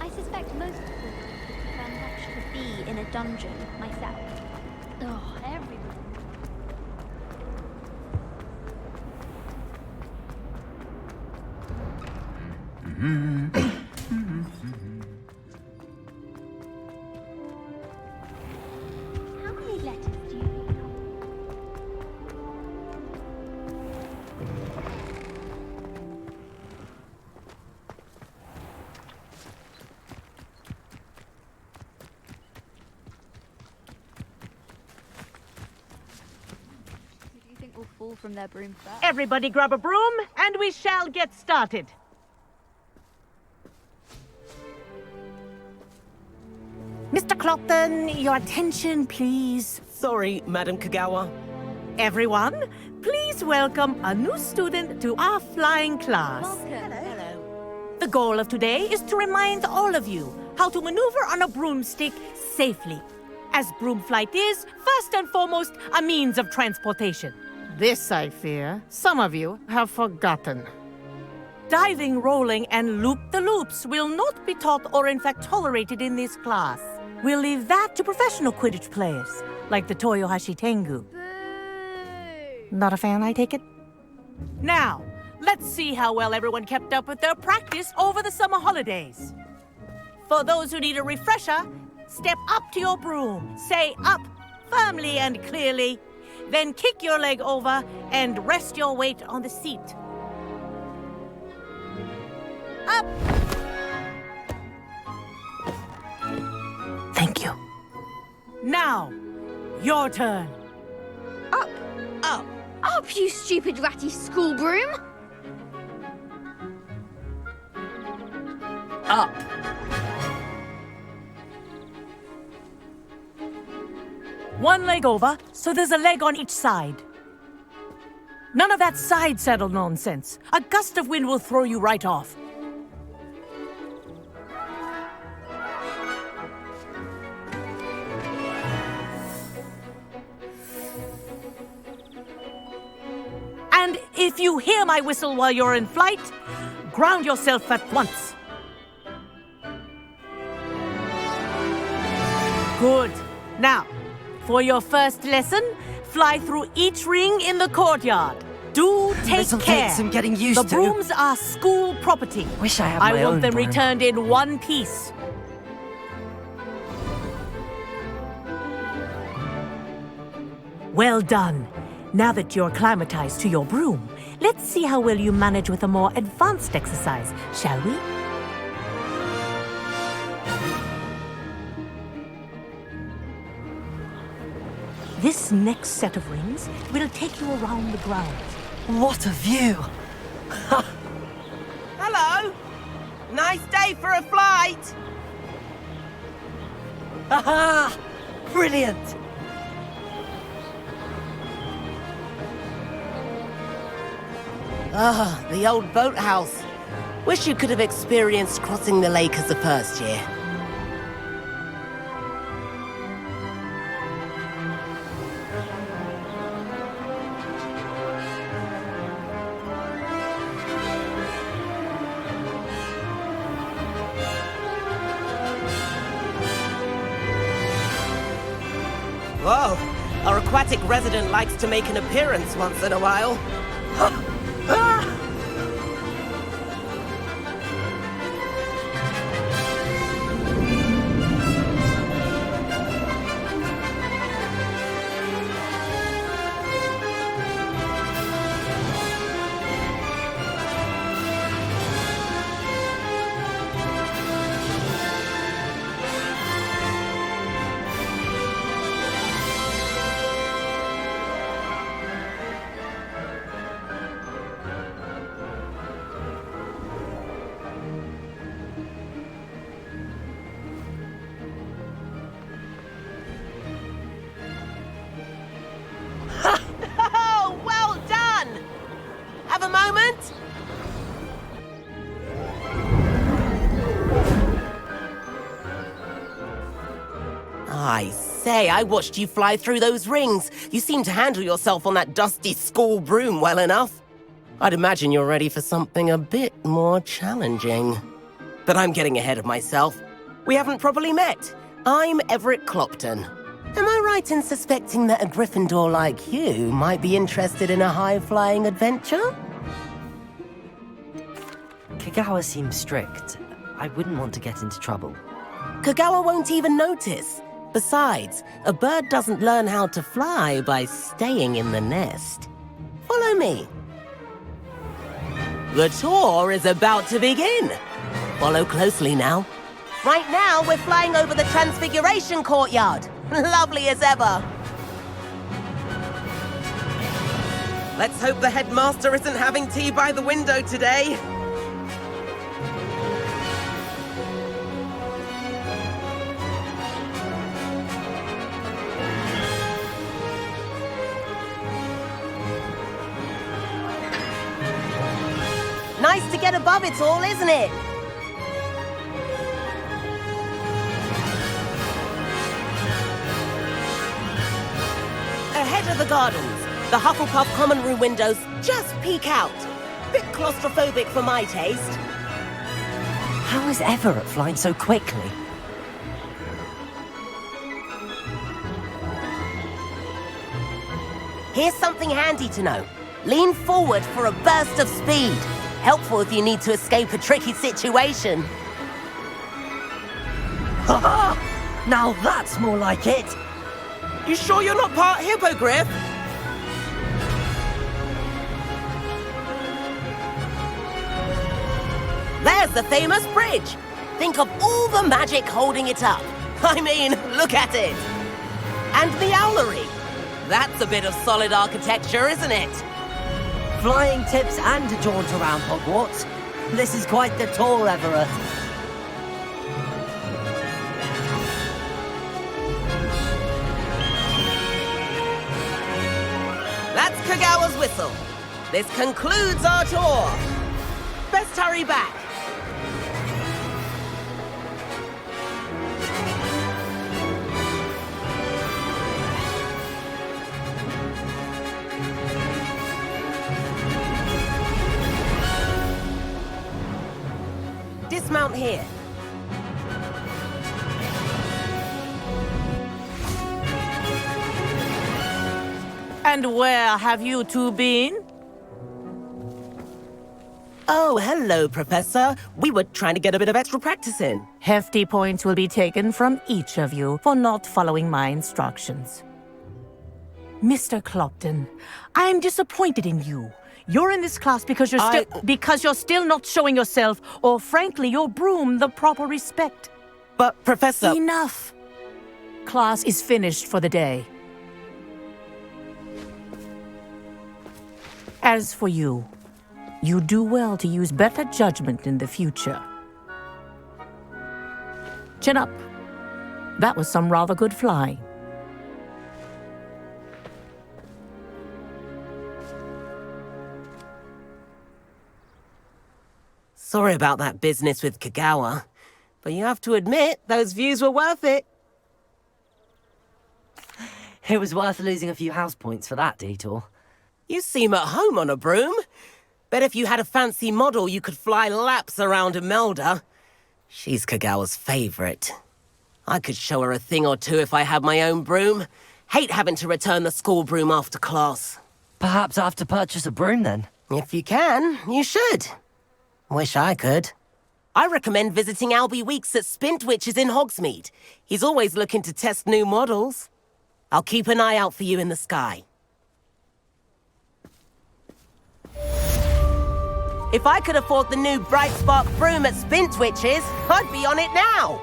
[SPEAKER 11] I suspect most people would prefer not to be in a dungeon myself. Oh, everybody. How many letters do you pick up?
[SPEAKER 9] Who do you think will fall from their broom first?
[SPEAKER 12] Everybody grab a broom, and we shall get started. Mr. Clopton, your attention, please.
[SPEAKER 6] Sorry, Madam Kagawa.
[SPEAKER 12] Everyone, please welcome a new student to our flying class.
[SPEAKER 11] Hello.
[SPEAKER 12] The goal of today is to remind all of you how to maneuver on a broomstick safely, as broom flight is, first and foremost, a means of transportation. This, I fear, some of you have forgotten. Diving, rolling, and loop-the-loops will not be taught or in fact tolerated in this class. We'll leave that to professional Quidditch players, like the Toyohashi Tengu. Not a fan, I take it? Now, let's see how well everyone kept up with their practice over the summer holidays. For those who need a refresher, step up to your broom, say up firmly and clearly, then kick your leg over and rest your weight on the seat. Up!
[SPEAKER 1] Thank you.
[SPEAKER 12] Now, your turn.
[SPEAKER 9] Up! Up! Up, you stupid ratty school broom!
[SPEAKER 1] Up.
[SPEAKER 12] One leg over, so there's a leg on each side. None of that side saddle nonsense. A gust of wind will throw you right off. And if you hear my whistle while you're in flight, ground yourself at once. Good. Now, for your first lesson, fly through each ring in the courtyard. Do take
[SPEAKER 1] This'll
[SPEAKER 12] care.
[SPEAKER 1] take some getting used
[SPEAKER 12] the
[SPEAKER 1] to.
[SPEAKER 12] brooms are school property.
[SPEAKER 1] Wish I had
[SPEAKER 12] I
[SPEAKER 1] my
[SPEAKER 12] want
[SPEAKER 1] own
[SPEAKER 12] them
[SPEAKER 1] broom.
[SPEAKER 12] returned in one piece. Well done. Now that you're acclimatized to your broom, let's see how well you manage with a more advanced exercise, shall we? This next set of rings will take you around the grounds.
[SPEAKER 1] What a view!
[SPEAKER 6] Hello. Nice day for a flight.
[SPEAKER 1] Aha! Brilliant!
[SPEAKER 6] Ah, the old boathouse. Wish you could have experienced crossing the lake as a first year. Whoa, our aquatic resident likes to make an appearance once in a while.
[SPEAKER 13] I say, I watched you fly through those rings. You seem to handle yourself on that dusty school broom well enough. I'd imagine you're ready for something a bit more challenging. But I'm getting ahead of myself. We haven't properly met. I'm Everett Clopton. Am I right in suspecting that a Gryffindor like you might be interested in a high-flying adventure?
[SPEAKER 1] Kagawa seems strict. I wouldn't want to get into trouble.
[SPEAKER 13] Kagawa won't even notice. Besides, a bird doesn't learn how to fly by staying in the nest. Follow me. The tour is about to begin. Follow closely now. Right now, we're flying over the Transfiguration Courtyard. Lovely as ever. Let's hope the headmaster isn't having tea by the window today. Nice to get above it all, isn't it? Ahead of the gardens, the Hufflepuff common room windows just peek out. Bit claustrophobic for my taste.
[SPEAKER 1] How is Everett flying so quickly?
[SPEAKER 13] Here's something handy to know. Lean forward for a burst of speed. Helpful if you need to escape a tricky situation.
[SPEAKER 1] Ha! Now that's more like it!
[SPEAKER 13] You sure you're not part hippogriff? There's the famous bridge. Think of all the magic holding it up. I mean, look at it. And the owlery. That's a bit of solid architecture, isn't it?
[SPEAKER 1] Flying tips and a jaunt around Hogwarts. This is quite the tour, Everett.
[SPEAKER 13] That's Kagawa's whistle. This concludes our tour. Best hurry back. Dismount here.
[SPEAKER 12] And where have you two been?
[SPEAKER 13] Oh, hello, Professor. We were trying to get a bit of extra practice in.
[SPEAKER 12] Hefty points will be taken from each of you for not following my instructions. Mr. Clopton, I am disappointed in you. You're in this class because you're still not showing yourself, or frankly, your broom, the proper respect.
[SPEAKER 13] But, Professor...
[SPEAKER 12] Enough. Class is finished for the day. As for you, you do well to use better judgment in the future. Chin up. That was some rather good flying.
[SPEAKER 13] Sorry about that business with Kagawa, but you have to admit, those views were worth it.
[SPEAKER 1] It was worth losing a few house points for that detour.
[SPEAKER 13] You seem at home on a broom. Bet if you had a fancy model, you could fly laps around Imelda. She's Kagawa's favorite. I could show her a thing or two if I had my own broom. Hate having to return the school broom after class.
[SPEAKER 1] Perhaps I have to purchase a broom then.
[SPEAKER 13] If you can, you should. Wish I could. I recommend visiting Albie Weeks at Spintwitches in Hogsmeade. He's always looking to test new models. I'll keep an eye out for you in the sky. If I could afford the new Bright Spark broom at Spintwitches, I'd be on it now.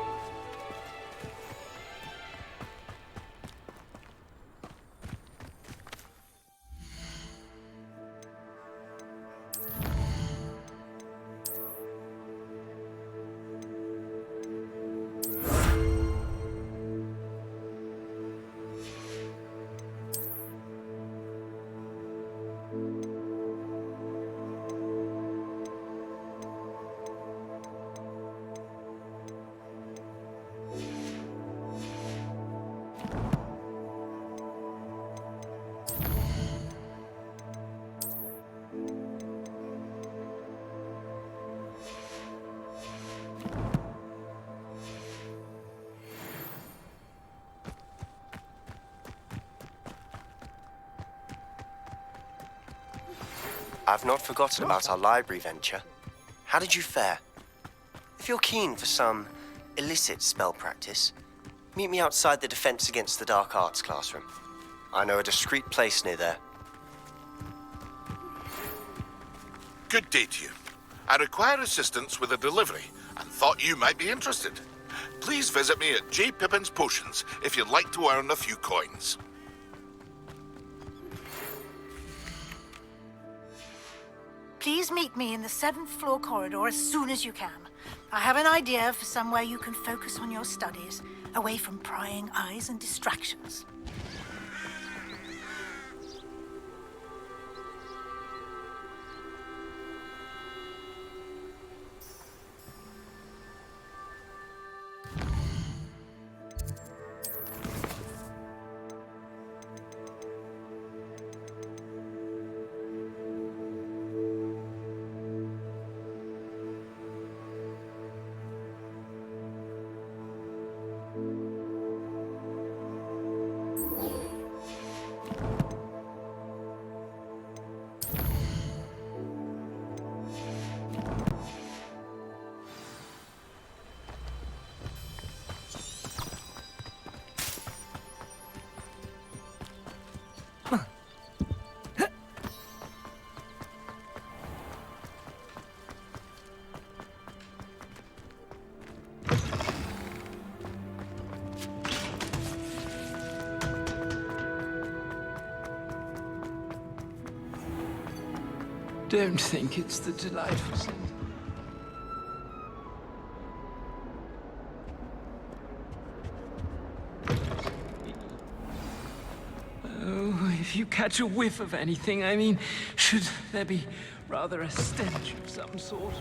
[SPEAKER 14] I've not forgotten about our library venture. How did you fare? If you're keen for some illicit spell practice, meet me outside the Defense Against the Dark Arts classroom. I know a discreet place near there.
[SPEAKER 5] Good day to you. I require assistance with a delivery and thought you might be interested. Please visit me at J. Pippin's Potions if you'd like to earn a few coins.
[SPEAKER 15] Please meet me in the 7th floor corridor as soon as you can. I have an idea for somewhere you can focus on your studies, away from prying eyes and distractions.
[SPEAKER 16] Don't think it's the delightful scent. Oh, if you catch a whiff of anything, I mean, should there be rather a stench of some sort?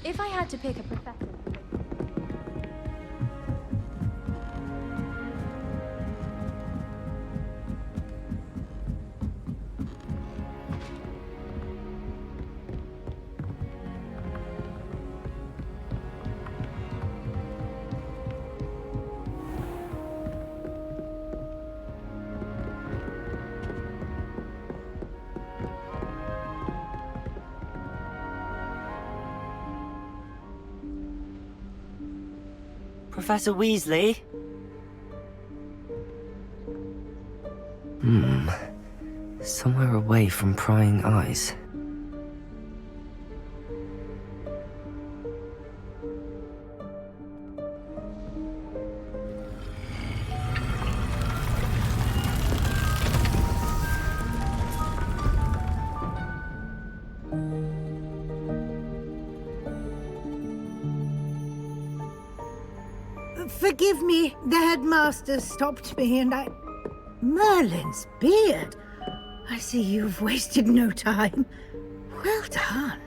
[SPEAKER 11] If I had to pick a professor...
[SPEAKER 1] Professor Weasley? Somewhere away from prying eyes.
[SPEAKER 15] Forgive me, the headmaster stopped me and I... Merlin's beard! I see you've wasted no time. Well done.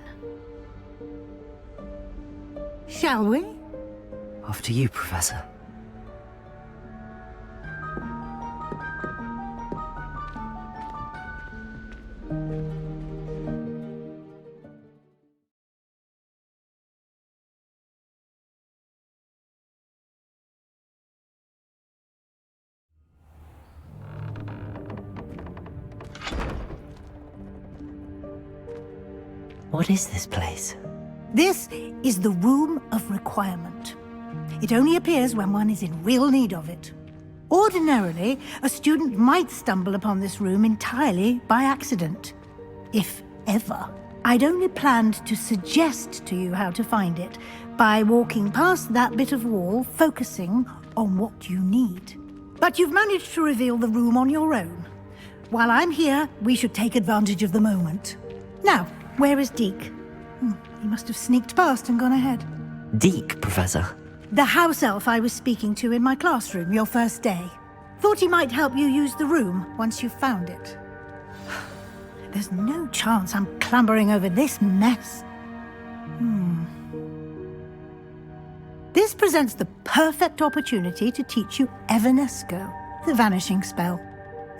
[SPEAKER 15] Shall we?
[SPEAKER 1] After you, Professor. What is this place?
[SPEAKER 15] This is the Room of Requirement. It only appears when one is in real need of it. Ordinarily, a student might stumble upon this room entirely by accident. If ever. I'd only planned to suggest to you how to find it by walking past that bit of wall, focusing on what you need. But you've managed to reveal the room on your own. While I'm here, we should take advantage of the moment. Now, where is Deke? He must have sneaked past and gone ahead.
[SPEAKER 1] Deke, Professor?
[SPEAKER 15] The house elf I was speaking to in my classroom your first day. Thought he might help you use the room once you've found it. There's no chance I'm clambering over this mess. This presents the perfect opportunity to teach you Evanesco, the vanishing spell.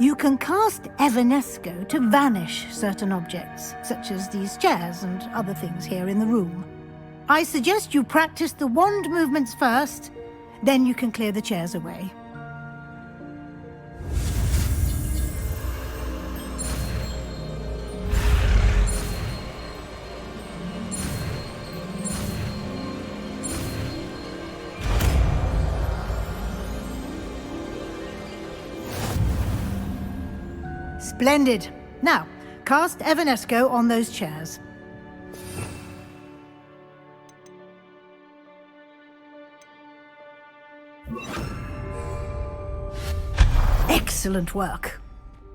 [SPEAKER 15] You can cast Evanesco to vanish certain objects, such as these chairs and other things here in the room. I suggest you practice the wand movements first, then you can clear the chairs away. Splendid. Now, cast Evanesco on those chairs. Excellent work.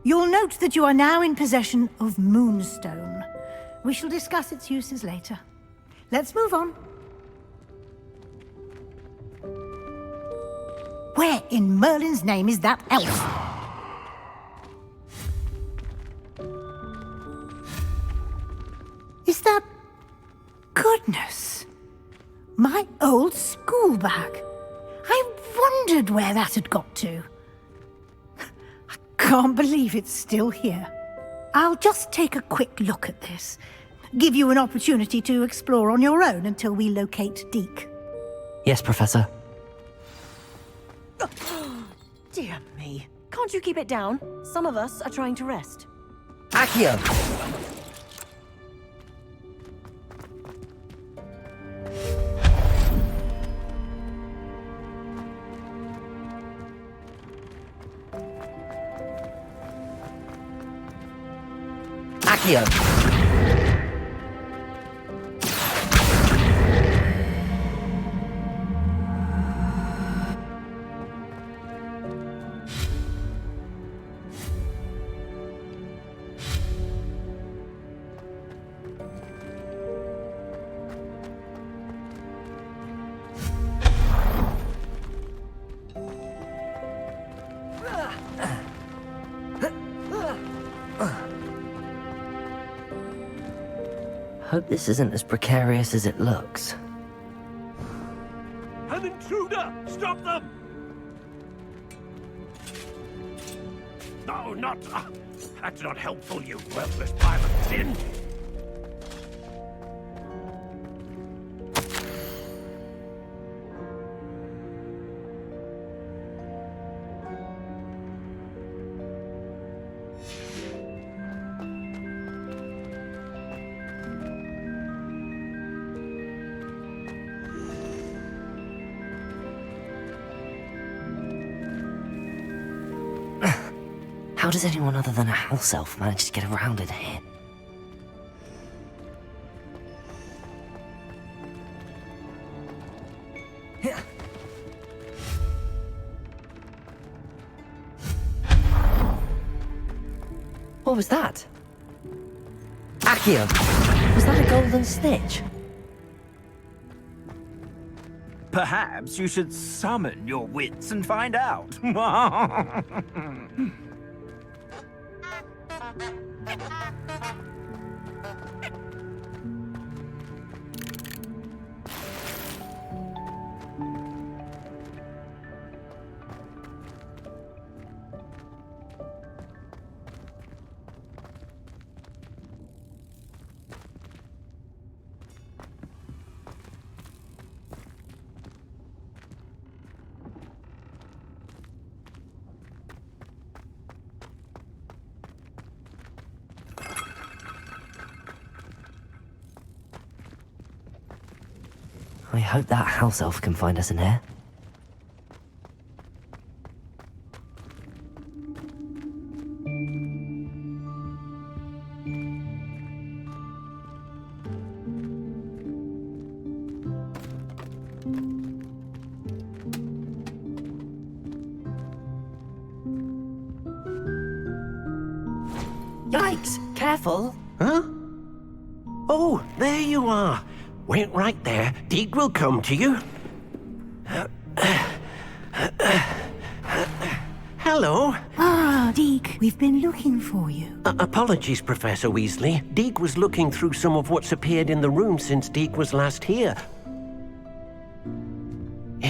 [SPEAKER 15] You'll note that you are now in possession of Moonstone. We shall discuss its uses later. Let's move on. Where in Merlin's name is that elf? Is that... Goodness! My old school bag. I wondered where that had got to. I can't believe it's still here. I'll just take a quick look at this. Give you an opportunity to explore on your own until we locate Deke.
[SPEAKER 1] Yes, Professor.
[SPEAKER 17] Dear me. Can't you keep it down? Some of us are trying to rest.
[SPEAKER 1] Accio! Accio! Hope this isn't as precarious as it looks.
[SPEAKER 6] An intruder! Stop them! No, not... that's not helpful, you worthless pile of tin!
[SPEAKER 1] How does anyone other than a house elf manage to get around in here? What was that? Accio! Was that a golden snitch?
[SPEAKER 6] Perhaps you should summon your wits and find out.
[SPEAKER 1] I hope that house elf can find us in here. Yikes! Careful!
[SPEAKER 18] Huh? Oh, there you are. Wait right there. Deke will come to you. Hello.
[SPEAKER 15] Ah, Deke, we've been looking for you.
[SPEAKER 18] Apologies, Professor Weasley. Deke was looking through some of what's appeared in the room since Deke was last here.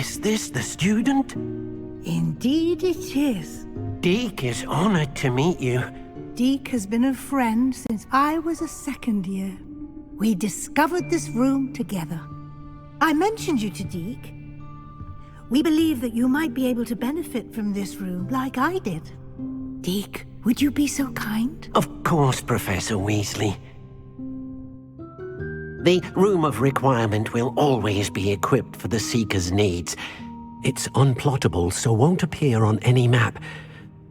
[SPEAKER 18] Is this the student?
[SPEAKER 15] Indeed it is.
[SPEAKER 18] Deek is honored to meet you.
[SPEAKER 15] Deek has been a friend since I was a second year. We discovered this room together. I mentioned you to Deek. We believe that you might be able to benefit from this room like I did. Deek, would you be so kind?
[SPEAKER 18] Of course, Professor Weasley. The Room of Requirement will always be equipped for the Seeker's needs. It's unplottable, so won't appear on any map.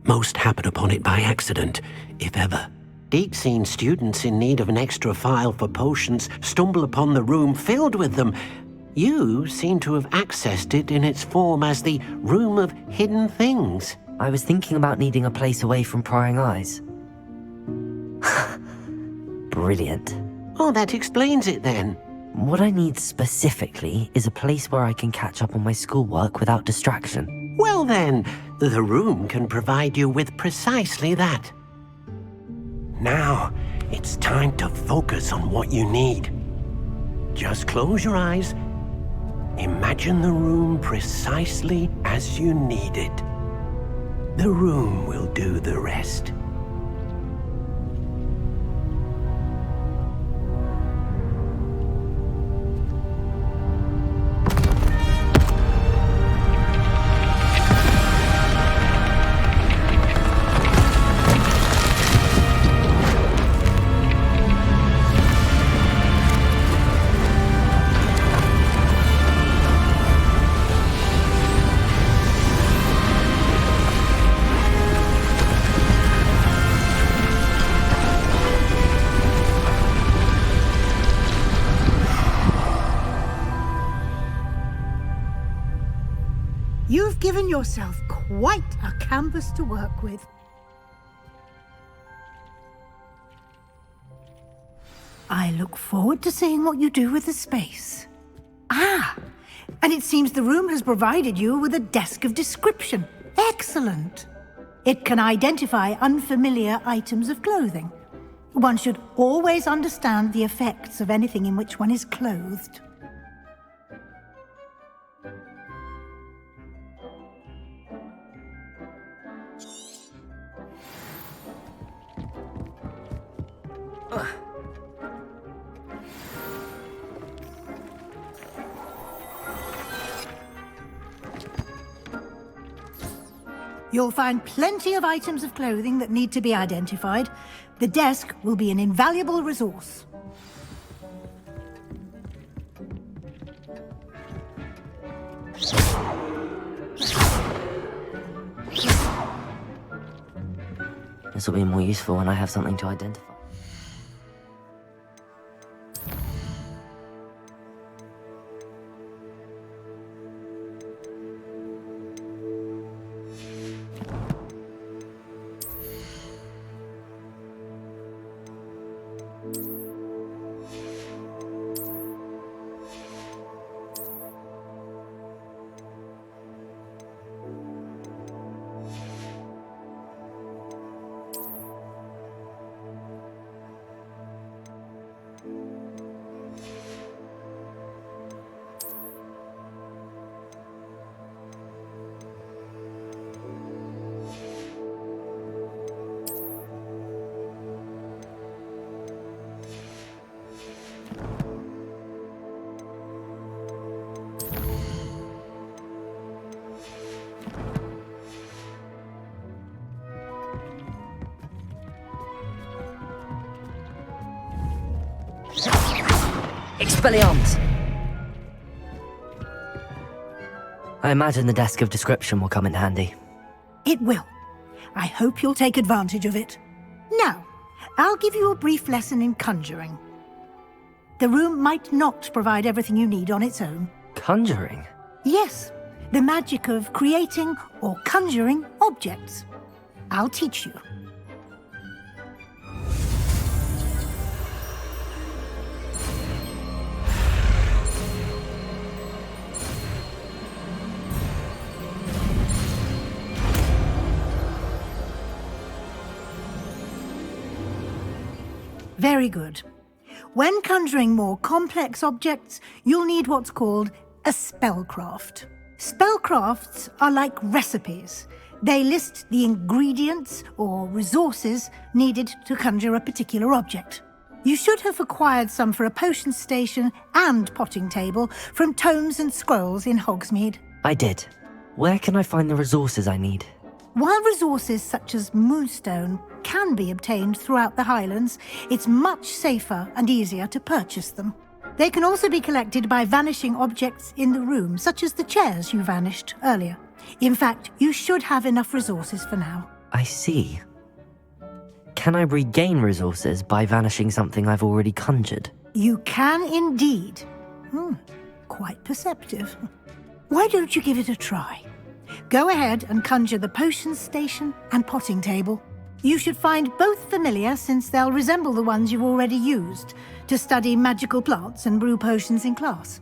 [SPEAKER 18] Most happen upon it by accident, if ever. Deek's seen students in need of an extra file for potions stumble upon the room filled with them. You seem to have accessed it in its form as the Room of Hidden Things.
[SPEAKER 1] I was thinking about needing a place away from prying eyes. Brilliant.
[SPEAKER 18] Oh, that explains it then.
[SPEAKER 1] What I need specifically is a place where I can catch up on my schoolwork without distraction.
[SPEAKER 18] Well then, the room can provide you with precisely that. Now, it's time to focus on what you need. Just close your eyes. Imagine the room precisely as you need it. The room will do the rest.
[SPEAKER 15] You've given yourself quite a canvas to work with. I look forward to seeing what you do with the space. Ah, and it seems the room has provided you with a desk of description. Excellent. It can identify unfamiliar items of clothing. One should always understand the effects of anything in which one is clothed. You'll find plenty of items of clothing that need to be identified. The desk will be an invaluable resource.
[SPEAKER 1] This will be more useful when I have something to identify. Expelliarmus! I imagine the desk of description will come in handy.
[SPEAKER 15] It will. I hope you'll take advantage of it. Now, I'll give you a brief lesson in conjuring. The room might not provide everything you need on its own.
[SPEAKER 1] Conjuring?
[SPEAKER 15] Yes, the magic of creating or conjuring objects. I'll teach you. Very good. When conjuring more complex objects, you'll need what's called a spellcraft. Spellcrafts are like recipes. They list the ingredients or resources needed to conjure a particular object. You should have acquired some for a potion station and potting table from tomes and scrolls in Hogsmeade.
[SPEAKER 1] I did. Where can I find the resources I need?
[SPEAKER 15] While resources such as moonstone can be obtained throughout the Highlands, it's much safer and easier to purchase them. They can also be collected by vanishing objects in the room, such as the chairs you vanished earlier. In fact, you should have enough resources for now.
[SPEAKER 1] I see. Can I regain resources by vanishing something I've already conjured?
[SPEAKER 15] You can indeed. Quite perceptive. Why don't you give it a try? Go ahead and conjure the potion station and potting table. You should find both familiar, since they'll resemble the ones you've already used to study magical plants and brew potions in class.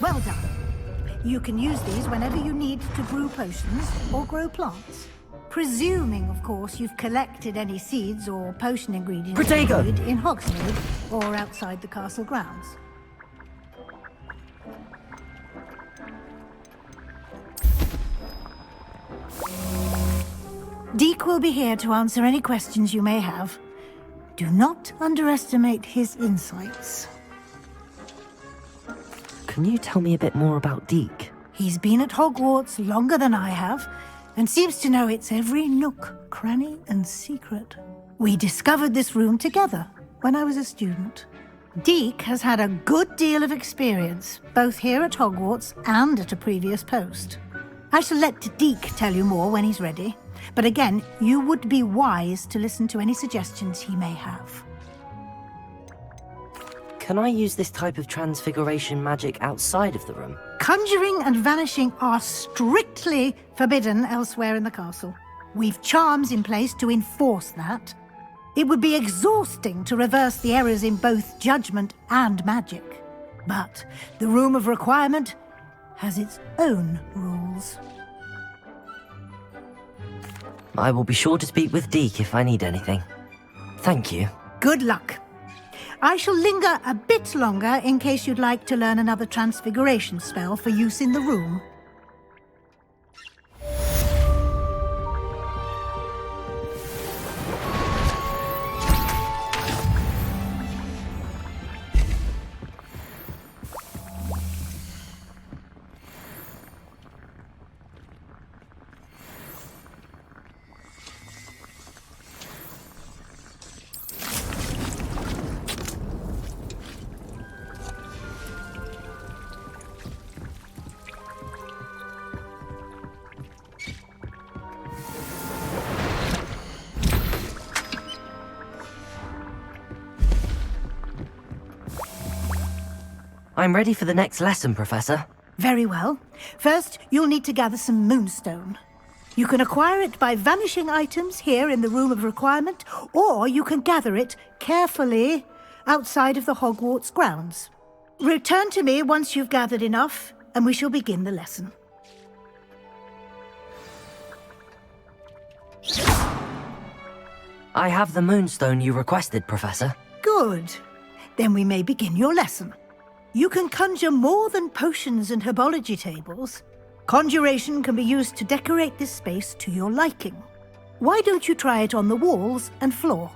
[SPEAKER 15] Well done. You can use these whenever you need to brew potions or grow plants. Presuming, of course, you've collected any seeds or potion ingredients
[SPEAKER 1] Protego!
[SPEAKER 15] needed in Hogsmeade or outside the castle grounds. Deek will be here to answer any questions you may have. Do not underestimate his insights.
[SPEAKER 1] Can you tell me a bit more about Deek?
[SPEAKER 15] He's been at Hogwarts longer than I have, and seems to know its every nook, cranny, and secret. We discovered this room together when I was a student. Deek has had a good deal of experience, both here at Hogwarts and at a previous post. I shall let Deek tell you more when he's ready, but again, you would be wise to listen to any suggestions he may have.
[SPEAKER 1] Can I use this type of transfiguration magic outside of the room?
[SPEAKER 15] Conjuring and vanishing are strictly forbidden elsewhere in the castle. We've charms in place to enforce that. It would be exhausting to reverse the errors in both judgment and magic. But the Room of Requirement has its own rules.
[SPEAKER 1] I will be sure to speak with Deek if I need anything. Thank you.
[SPEAKER 15] Good luck. I shall linger a bit longer in case you'd like to learn another transfiguration spell for use in the room.
[SPEAKER 1] I'm ready for the next lesson, Professor.
[SPEAKER 15] Very well. First, you'll need to gather some moonstone. You can acquire it by vanishing items here in the Room of Requirement, or you can gather it carefully outside of the Hogwarts grounds. Return to me once you've gathered enough, and we shall begin the lesson.
[SPEAKER 1] I have the moonstone you requested, Professor.
[SPEAKER 15] Good. Then we may begin your lesson. You can conjure more than potions and herbology tables. Conjuration can be used to decorate this space to your liking. Why don't you try it on the walls and floor?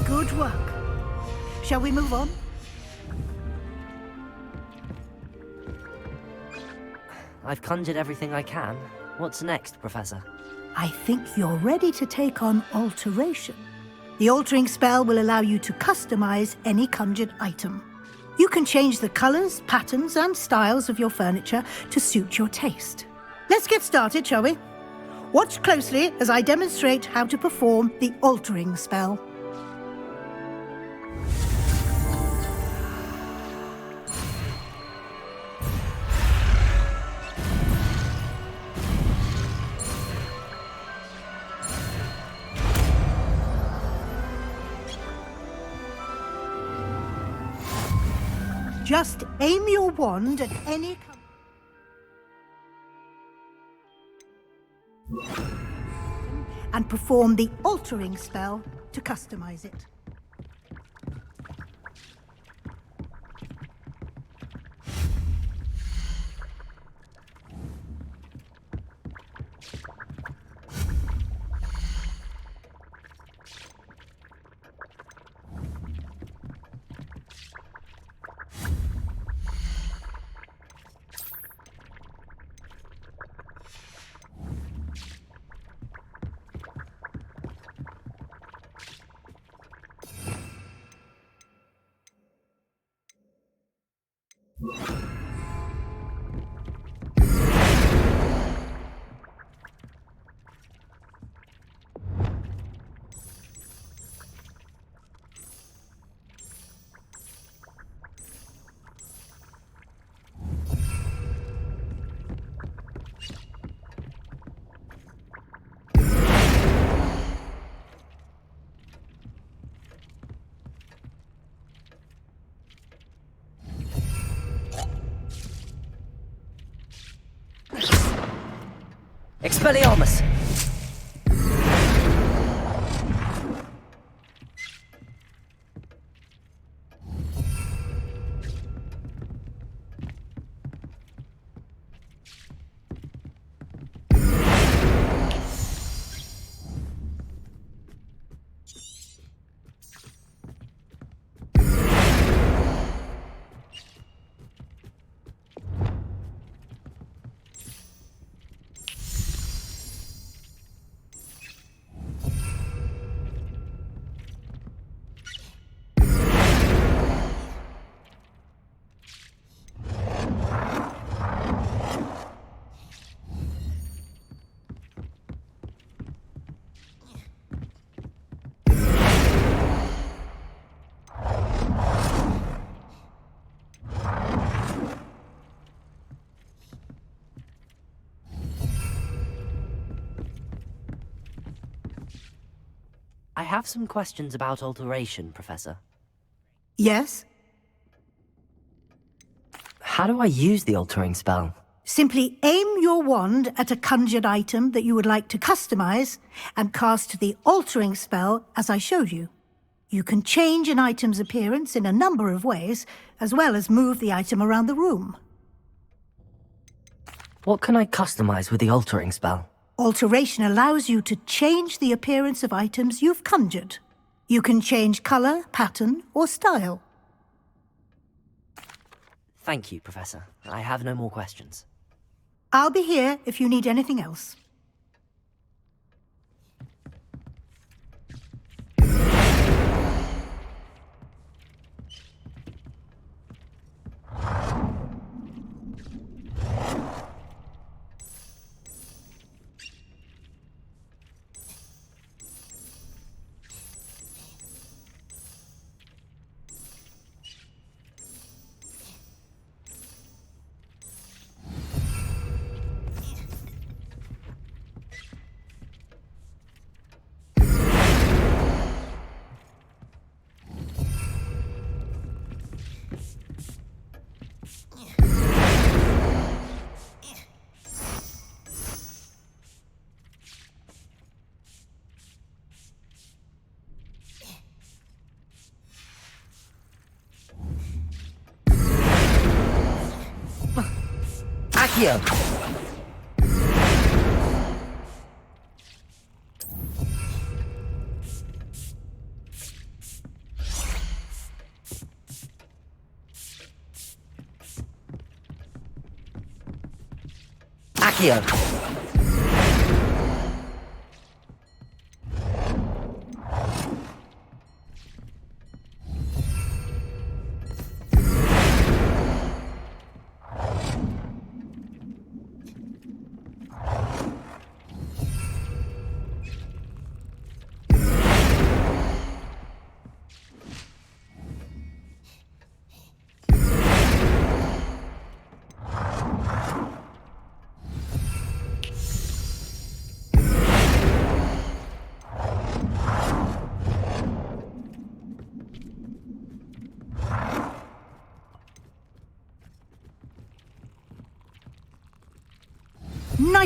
[SPEAKER 15] Good work. Shall we move on?
[SPEAKER 1] I've conjured everything I can. What's next, Professor?
[SPEAKER 15] I think you're ready to take on alteration. The altering spell will allow you to customize any conjured item. You can change the colors, patterns, and styles of your furniture to suit your taste. Let's get started, shall we? Watch closely as I demonstrate how to perform the altering spell. Just aim your wand at any and perform the altering spell to customize it.
[SPEAKER 1] Expelliarmus! I have some questions about alteration, Professor.
[SPEAKER 15] Yes?
[SPEAKER 1] How do I use the altering spell?
[SPEAKER 15] Simply aim your wand at a conjured item that you would like to customize and cast the altering spell as I showed you. You can change an item's appearance in a number of ways, as well as move the item around the room.
[SPEAKER 1] What can I customize with the altering spell?
[SPEAKER 15] Alteration allows you to change the appearance of items you've conjured. You can change color, pattern, or style.
[SPEAKER 1] Thank you, Professor. I have no more questions.
[SPEAKER 15] I'll be here if you need anything else.
[SPEAKER 1] Accio! Accio!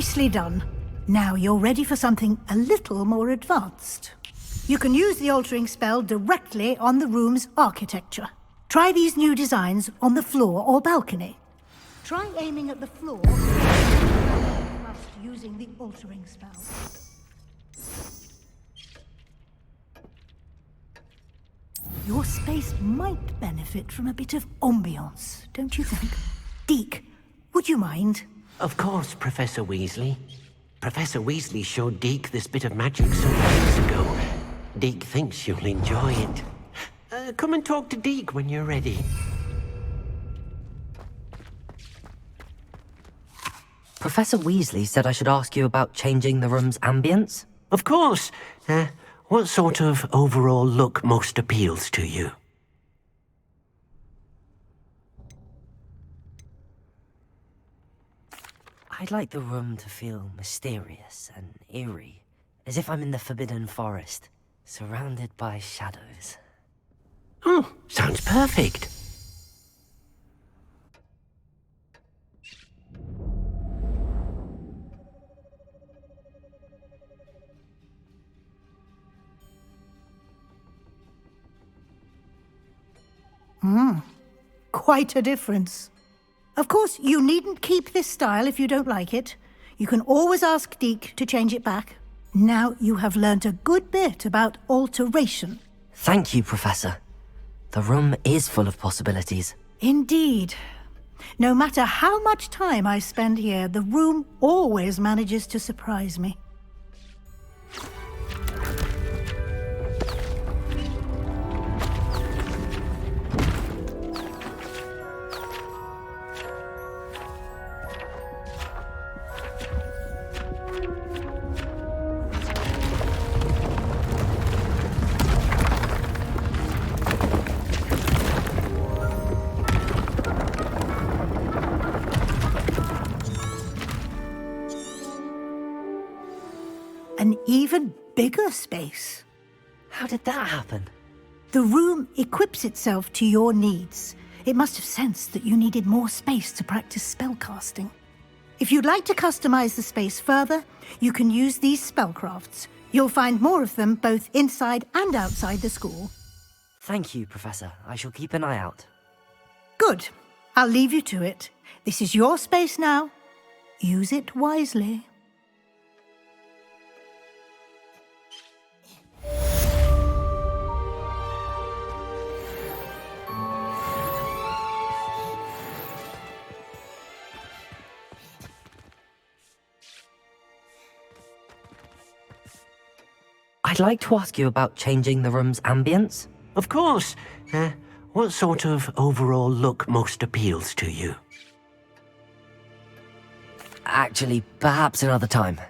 [SPEAKER 15] Nicely done. Now you're ready for something a little more advanced. You can use the altering spell directly on the room's architecture. Try these new designs on the floor or balcony. Try aiming at the floor whilst using the altering spell. Your space might benefit from a bit of ambiance, don't you think? Deke, would you mind?
[SPEAKER 18] Of course, Professor Weasley. Professor Weasley showed Deke this bit of magic some years ago. Deke thinks you'll enjoy it. Come and talk to Deke when you're ready.
[SPEAKER 1] Professor Weasley said I should ask you about changing the room's ambience?
[SPEAKER 18] Of course. What sort of overall look most appeals to you?
[SPEAKER 1] I'd like the room to feel mysterious and eerie, as if I'm in the Forbidden Forest, surrounded by shadows.
[SPEAKER 18] Oh, sounds perfect.
[SPEAKER 15] Quite a difference. Of course, you needn't keep this style if you don't like it. You can always ask Deke to change it back. Now you have learnt a good bit about alteration.
[SPEAKER 1] Thank you, Professor. The room is full of possibilities.
[SPEAKER 15] Indeed. No matter how much time I spend here, the room always manages to surprise me. An even bigger space.
[SPEAKER 1] How did that happen?
[SPEAKER 15] The room equips itself to your needs. It must have sensed that you needed more space to practice spellcasting. If you'd like to customize the space further, you can use these spellcrafts. You'll find more of them both inside and outside the school.
[SPEAKER 1] Thank you, Professor. I shall keep an eye out.
[SPEAKER 15] Good. I'll leave you to it. This is your space now. Use it wisely.
[SPEAKER 1] I'd like to ask you about changing the room's ambience.
[SPEAKER 18] Of course. What sort of overall look most appeals to you?
[SPEAKER 1] Actually, perhaps another time.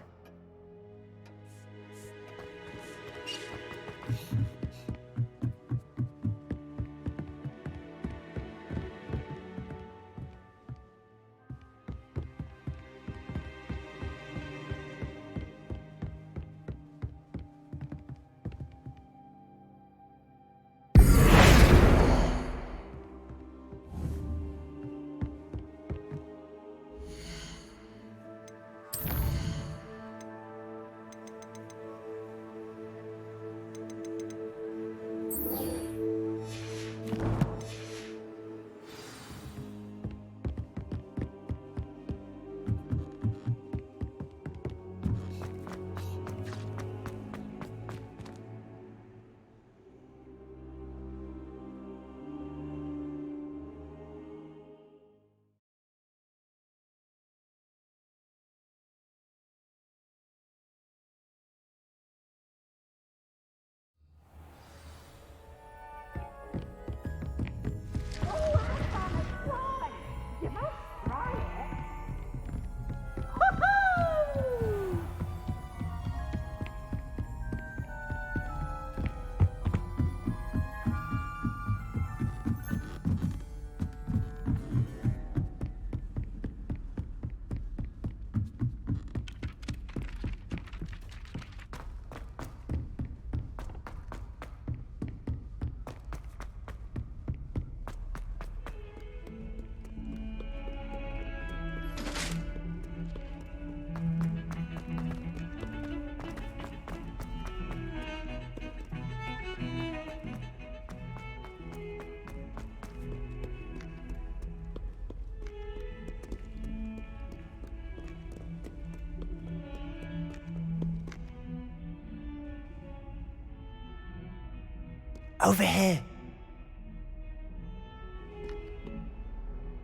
[SPEAKER 14] Over here.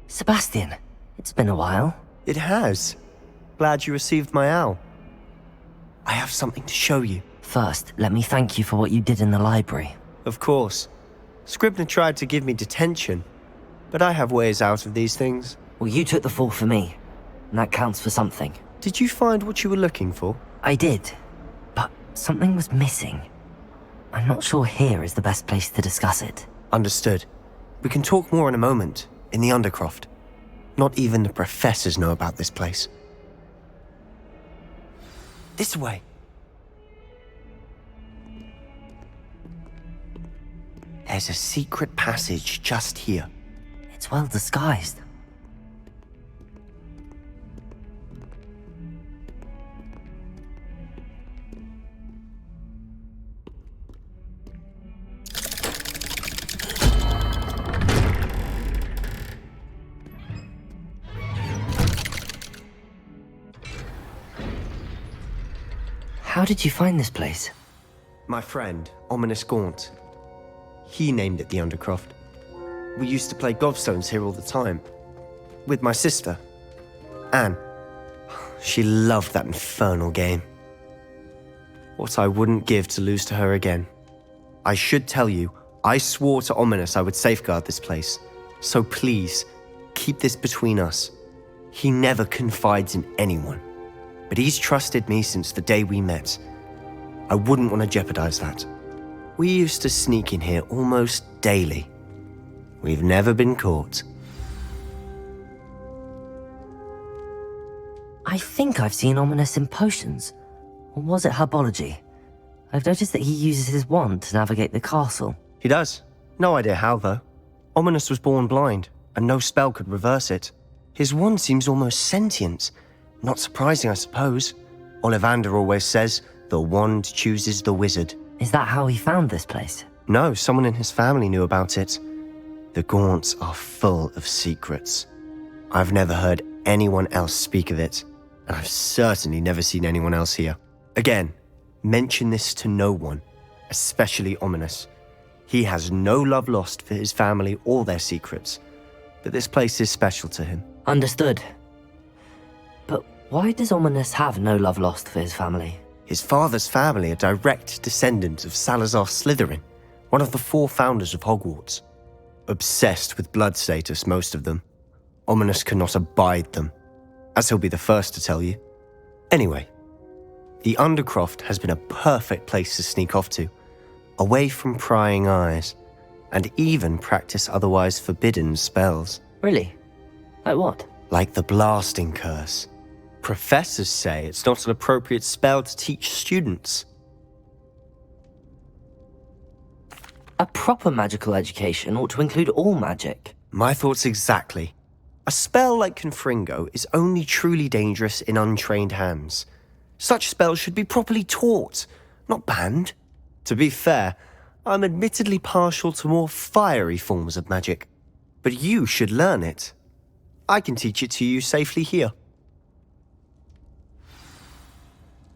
[SPEAKER 1] Sebastian, it's been a while.
[SPEAKER 14] It has. Glad you received my owl. I have something to show you.
[SPEAKER 1] First, let me thank you for what you did in the library.
[SPEAKER 14] Of course. Scribner tried to give me detention, but I have ways out of these things.
[SPEAKER 1] Well, you took the fall for me, and that counts for something.
[SPEAKER 14] Did you find what you were looking for?
[SPEAKER 1] I did, but something was missing. I'm not sure here is the best place to discuss it.
[SPEAKER 14] Understood. We can talk more in a moment, in the Undercroft. Not even the professors know about this place. This way. There's a secret passage just here.
[SPEAKER 1] It's well disguised. How did you find this place?
[SPEAKER 14] My friend, Ominous Gaunt. He named it the Undercroft. We used to play gobstones here all the time. With my sister, Anne. She loved that infernal game. What I wouldn't give to lose to her again. I should tell you, I swore to Ominous I would safeguard this place. So please, keep this between us. He never confides in anyone. But he's trusted me since the day we met. I wouldn't want to jeopardize that. We used to sneak in here almost daily. We've never been caught.
[SPEAKER 1] I think I've seen Ominous in potions. Or was it herbology? I've noticed that he uses his wand to navigate the castle.
[SPEAKER 14] He does. No idea how, though. Ominous was born blind, and no spell could reverse it. His wand seems almost sentient. Not surprising, I suppose. Ollivander always says, the wand chooses the wizard.
[SPEAKER 1] Is that how he found this place?
[SPEAKER 14] No, someone in his family knew about it. The Gaunts are full of secrets. I've never heard anyone else speak of it, and I've certainly never seen anyone else here. Again, mention this to no one, especially Ominous. He has no love lost for his family or their secrets, but this place is special to him.
[SPEAKER 1] Understood. But why does Ominous have no love lost for his family?
[SPEAKER 14] His father's family are direct descendants of Salazar Slytherin, one of the 4 founders of Hogwarts. Obsessed with blood status, most of them. Ominous cannot abide them, as he'll be the first to tell you. Anyway, the Undercroft has been a perfect place to sneak off to, away from prying eyes, and even practice otherwise forbidden spells.
[SPEAKER 1] Really? Like what?
[SPEAKER 14] Like the Blasting Curse. Professors say it's not an appropriate spell to teach students.
[SPEAKER 1] A proper magical education ought to include all magic.
[SPEAKER 14] My thoughts exactly. A spell like Confringo is only truly dangerous in untrained hands. Such spells should be properly taught, not banned. To be fair, I'm admittedly partial to more fiery forms of magic. But you should learn it. I can teach it to you safely here.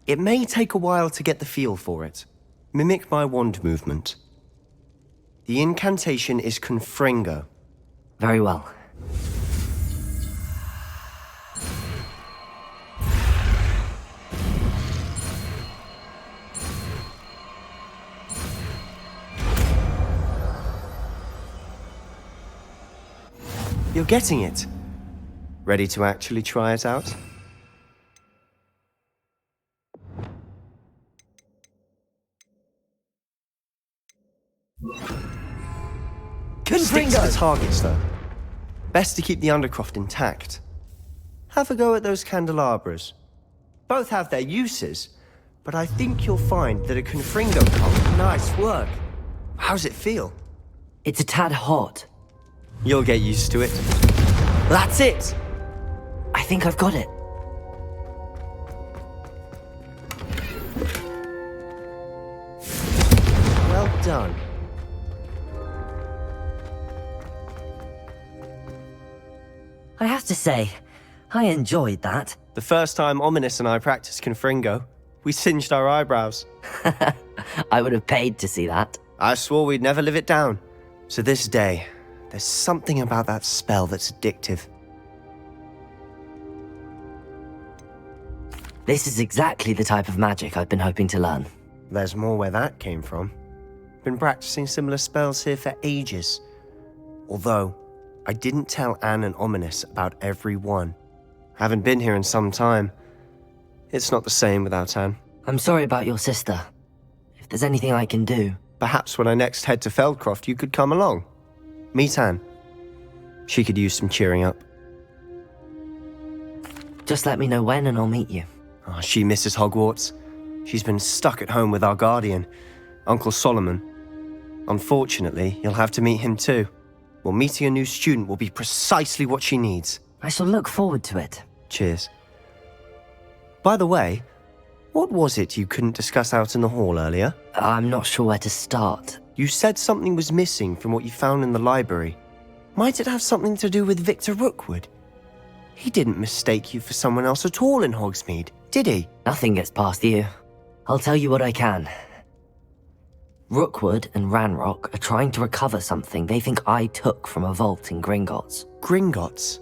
[SPEAKER 14] It may take a while to get the feel for it. Mimic my wand movement. The incantation is Confringo.
[SPEAKER 1] Very well.
[SPEAKER 14] You're getting it. Ready to actually try it out? Stick to the targets, though. Best to keep the Undercroft intact. Have a go at those candelabras. Both have their uses, but I think you'll find that a Confringo cult. Nice work. How's it feel?
[SPEAKER 1] It's a tad hot.
[SPEAKER 14] You'll get used to it. That's it!
[SPEAKER 1] I think I've got it.
[SPEAKER 14] Well done.
[SPEAKER 1] I have to say, I enjoyed that.
[SPEAKER 14] The first time Ominous and I practiced Confringo, we singed our eyebrows.
[SPEAKER 1] I would have paid to see that.
[SPEAKER 14] I swore we'd never live it down. To this day, there's something about that spell that's addictive.
[SPEAKER 1] This is exactly the type of magic I've been hoping to learn.
[SPEAKER 14] There's more where that came from. Been practicing similar spells here for ages. Although, I didn't tell Anne and Ominous about every one. Haven't been here in some time. It's not the same without Anne.
[SPEAKER 1] I'm sorry about your sister. If there's anything I can do...
[SPEAKER 14] Perhaps when I next head to Feldcroft, you could come along. Meet Anne. She could use some cheering up.
[SPEAKER 1] Just let me know when and I'll meet you.
[SPEAKER 14] Oh, she misses Hogwarts. She's been stuck at home with our guardian, Uncle Solomon. Unfortunately, you'll have to meet him too. Well, meeting a new student will be precisely what she needs.
[SPEAKER 1] I shall look forward to it.
[SPEAKER 14] Cheers. By the way, what was it you couldn't discuss out in the hall earlier?
[SPEAKER 1] I'm not sure where to start.
[SPEAKER 14] You said something was missing from what you found in the library. Might it have something to do with Victor Rookwood? He didn't mistake you for someone else at all in Hogsmeade, did he?
[SPEAKER 1] Nothing gets past you. I'll tell you what I can. Rookwood and Ranrock are trying to recover something they think I took from a vault in Gringotts.
[SPEAKER 14] Gringotts?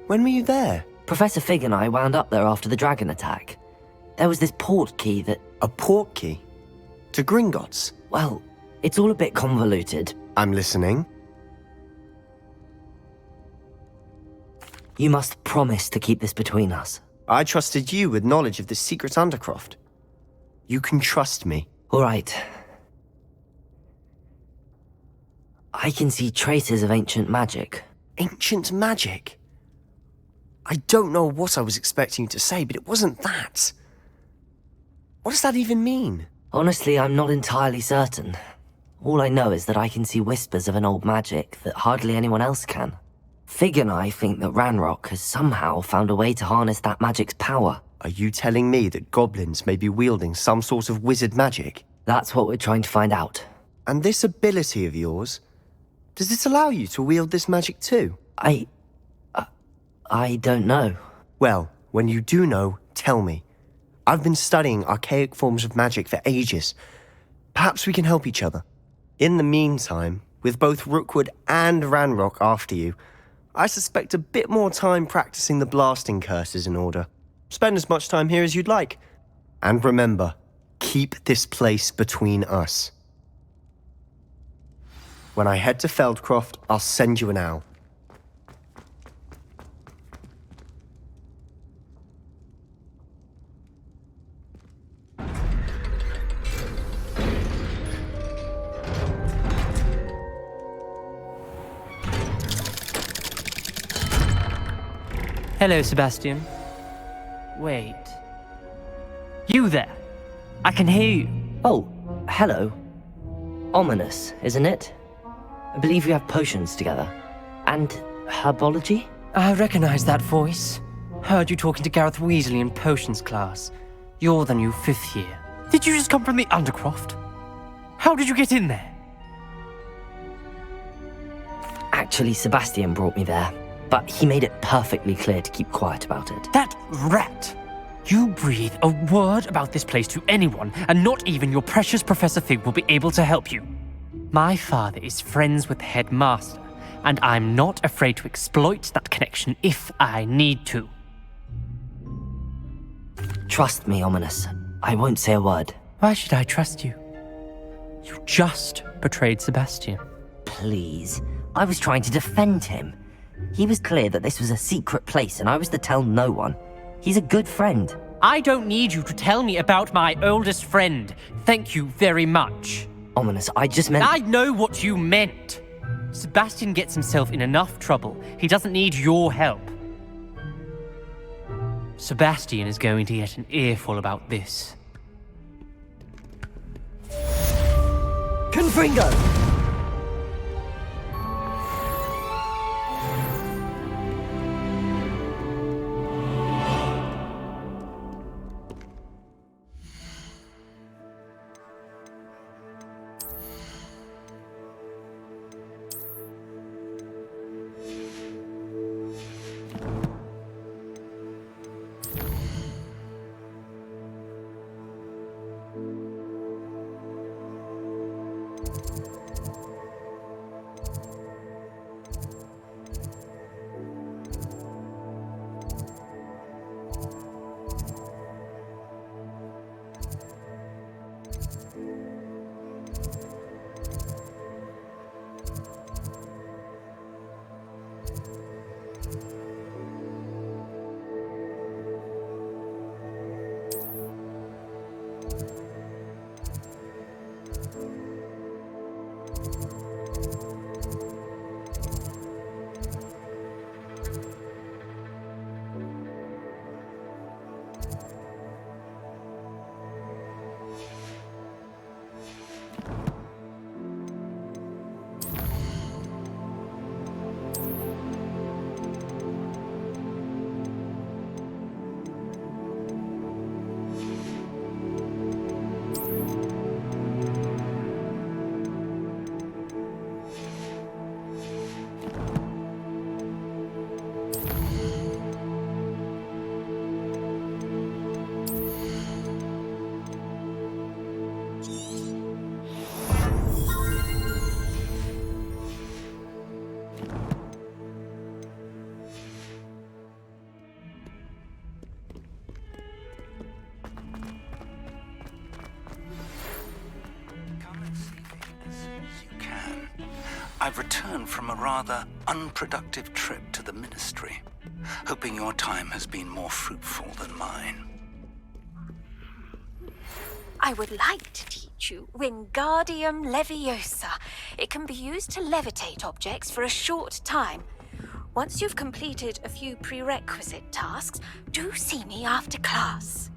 [SPEAKER 14] When were you there?
[SPEAKER 1] Professor Fig and I wound up there after the dragon attack. There was this port key that...
[SPEAKER 14] A port key? To Gringotts?
[SPEAKER 1] Well, it's all a bit convoluted.
[SPEAKER 14] I'm listening.
[SPEAKER 1] You must promise to keep this between us.
[SPEAKER 14] I trusted you with knowledge of the secret Undercroft. You can trust me.
[SPEAKER 1] All right. I can see traces of ancient magic.
[SPEAKER 14] Ancient magic? I don't know what I was expecting you to say, but it wasn't that. What does that even mean?
[SPEAKER 1] Honestly, I'm not entirely certain. All I know is that I can see whispers of an old magic that hardly anyone else can. Fig and I think that Ranrock has somehow found a way to harness that magic's power.
[SPEAKER 14] Are you telling me that goblins may be wielding some sort of wizard magic?
[SPEAKER 1] That's what we're trying to find out.
[SPEAKER 14] And this ability of yours, does it allow you to wield this magic too?
[SPEAKER 1] I don't know.
[SPEAKER 14] Well, when you do know, tell me. I've been studying archaic forms of magic for ages. Perhaps we can help each other. In the meantime, with both Rookwood and Ranrock after you, I suspect a bit more time practicing the blasting curse is in order. Spend as much time here as you'd like. And remember, keep this place between us. When I head to Feldcroft, I'll send you an owl.
[SPEAKER 19] Hello, Sebastian. Wait. You there? I can hear you.
[SPEAKER 1] Oh, hello. Ominous, isn't it? I believe we have potions together. And herbology?
[SPEAKER 19] I recognize that voice. Heard you talking to Gareth Weasley in potions class. You're the new 5th year. Did you just come from the Undercroft? How did you get in there?
[SPEAKER 1] Actually, Sebastian brought me there. But he made it perfectly clear to keep quiet about it.
[SPEAKER 19] That rat! You breathe a word about this place to anyone, and not even your precious Professor Fig will be able to help you. My father is friends with the headmaster, and I'm not afraid to exploit that connection if I need to.
[SPEAKER 1] Trust me, Ominous. I won't say a word.
[SPEAKER 19] Why should I trust you? You just betrayed Sebastian.
[SPEAKER 1] Please. I was trying to defend him. He was clear that this was a secret place and I was to tell no one. He's a good friend.
[SPEAKER 19] I don't need you to tell me about my oldest friend. Thank you very much.
[SPEAKER 1] Ominous, I just meant...
[SPEAKER 19] I know what you meant. Sebastian gets himself in enough trouble. He doesn't need your help. Sebastian is going to get an earful about this.
[SPEAKER 1] Confringo!
[SPEAKER 8] I've returned from a rather unproductive trip to the Ministry, hoping your time has been more fruitful than mine.
[SPEAKER 20] I would like to teach you Wingardium Leviosa. It can be used to levitate objects for a short time. Once you've completed a few prerequisite tasks, do see me after class.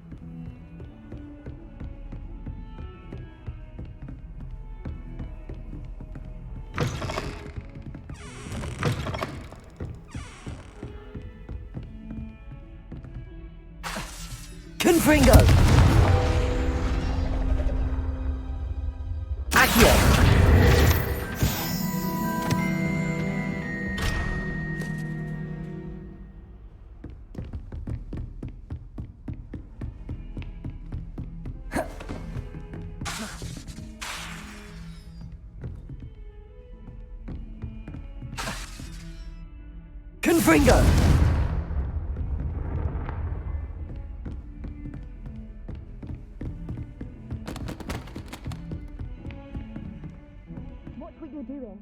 [SPEAKER 1] Confringo! Accio! Confringo!
[SPEAKER 11] Doing?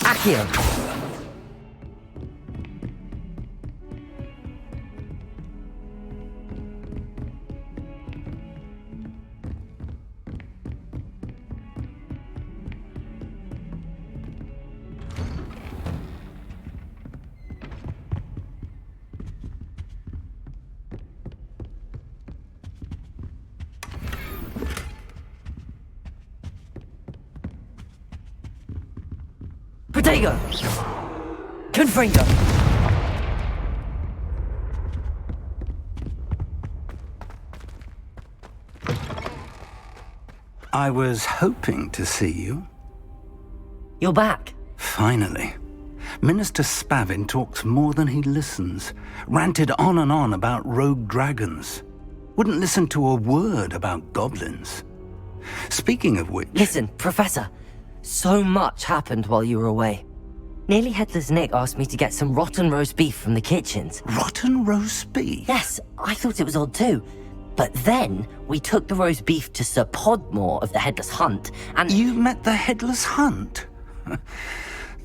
[SPEAKER 1] Accio! Protego! Confringo!
[SPEAKER 8] I was hoping to see you.
[SPEAKER 1] You're back.
[SPEAKER 8] Finally. Minister Spavin talks more than he listens. Ranted on and on about rogue dragons. Wouldn't listen to a word about goblins. Speaking of which...
[SPEAKER 1] Listen, Professor. So much happened while you were away. Nearly Headless Nick asked me to get some rotten roast beef from the kitchens.
[SPEAKER 8] Rotten roast beef?
[SPEAKER 1] Yes, I thought it was odd too. But then we took the roast beef to Sir Podmore of the Headless Hunt, and...
[SPEAKER 8] You met the Headless Hunt?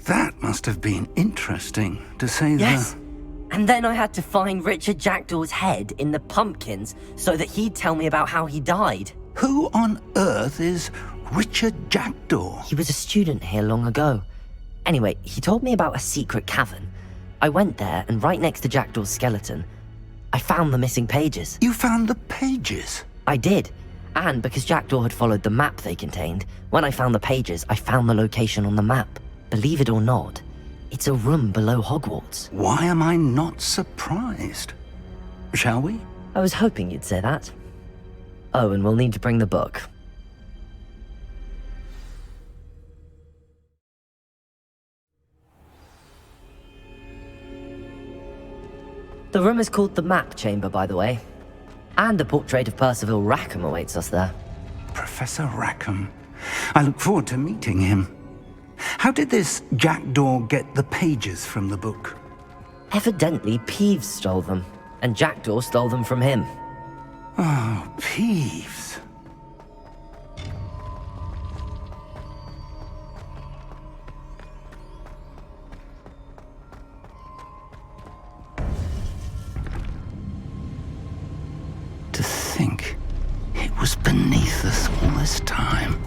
[SPEAKER 8] That must have been interesting, to say the...
[SPEAKER 1] Yes. And then I had to find Richard Jackdaw's head in the pumpkins so that he'd tell me about how he died.
[SPEAKER 8] Who on earth is Richard Jackdaw?
[SPEAKER 1] He was a student here long ago. Anyway, he told me about a secret cavern. I went there, and right next to Jackdaw's skeleton, I found the missing pages.
[SPEAKER 8] You found the pages?
[SPEAKER 1] I did. And because Jackdaw had followed the map they contained, when I found the pages, I found the location on the map. Believe it or not, it's a room below Hogwarts.
[SPEAKER 21] Why am I not surprised? Shall we?
[SPEAKER 1] I was hoping you'd say that. Oh, and we'll need to bring the book. The room is called the Map Chamber, by the way. And a portrait of Percival Rackham awaits us there.
[SPEAKER 21] Professor Rackham. I look forward to meeting him. How did this Jackdaw get the pages from the book?
[SPEAKER 1] Evidently, Peeves stole them, and Jackdaw stole them from him.
[SPEAKER 21] Oh, Peeves. To think it was beneath us all this time.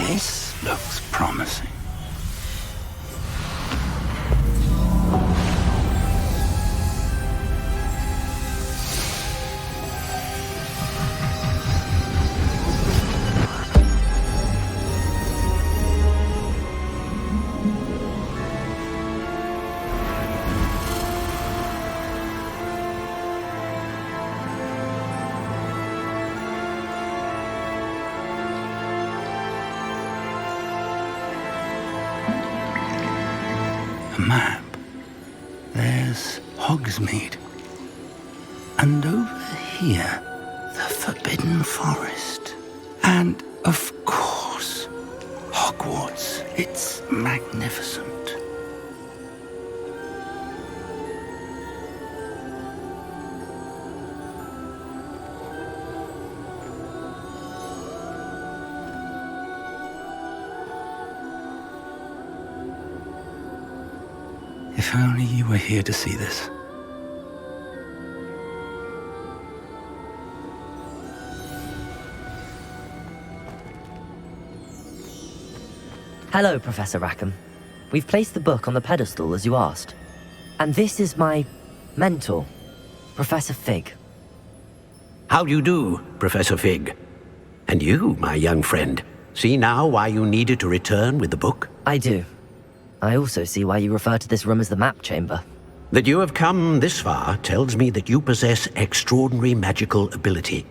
[SPEAKER 21] This looks promising. A map. There's Hogsmeade. And over here, the Forbidden Forest. And, of course, Hogwarts. It's magnificent. If only you were here to see this.
[SPEAKER 1] Hello, Professor Rackham. We've placed the book on the pedestal as you asked. And this is my mentor, Professor Fig.
[SPEAKER 7] How do you do, Professor Fig? And you, my young friend, see now why you needed to return with the book?
[SPEAKER 1] I do. I also see why you refer to this room as the Map Chamber.
[SPEAKER 7] That you have come this far tells me that you possess extraordinary magical ability,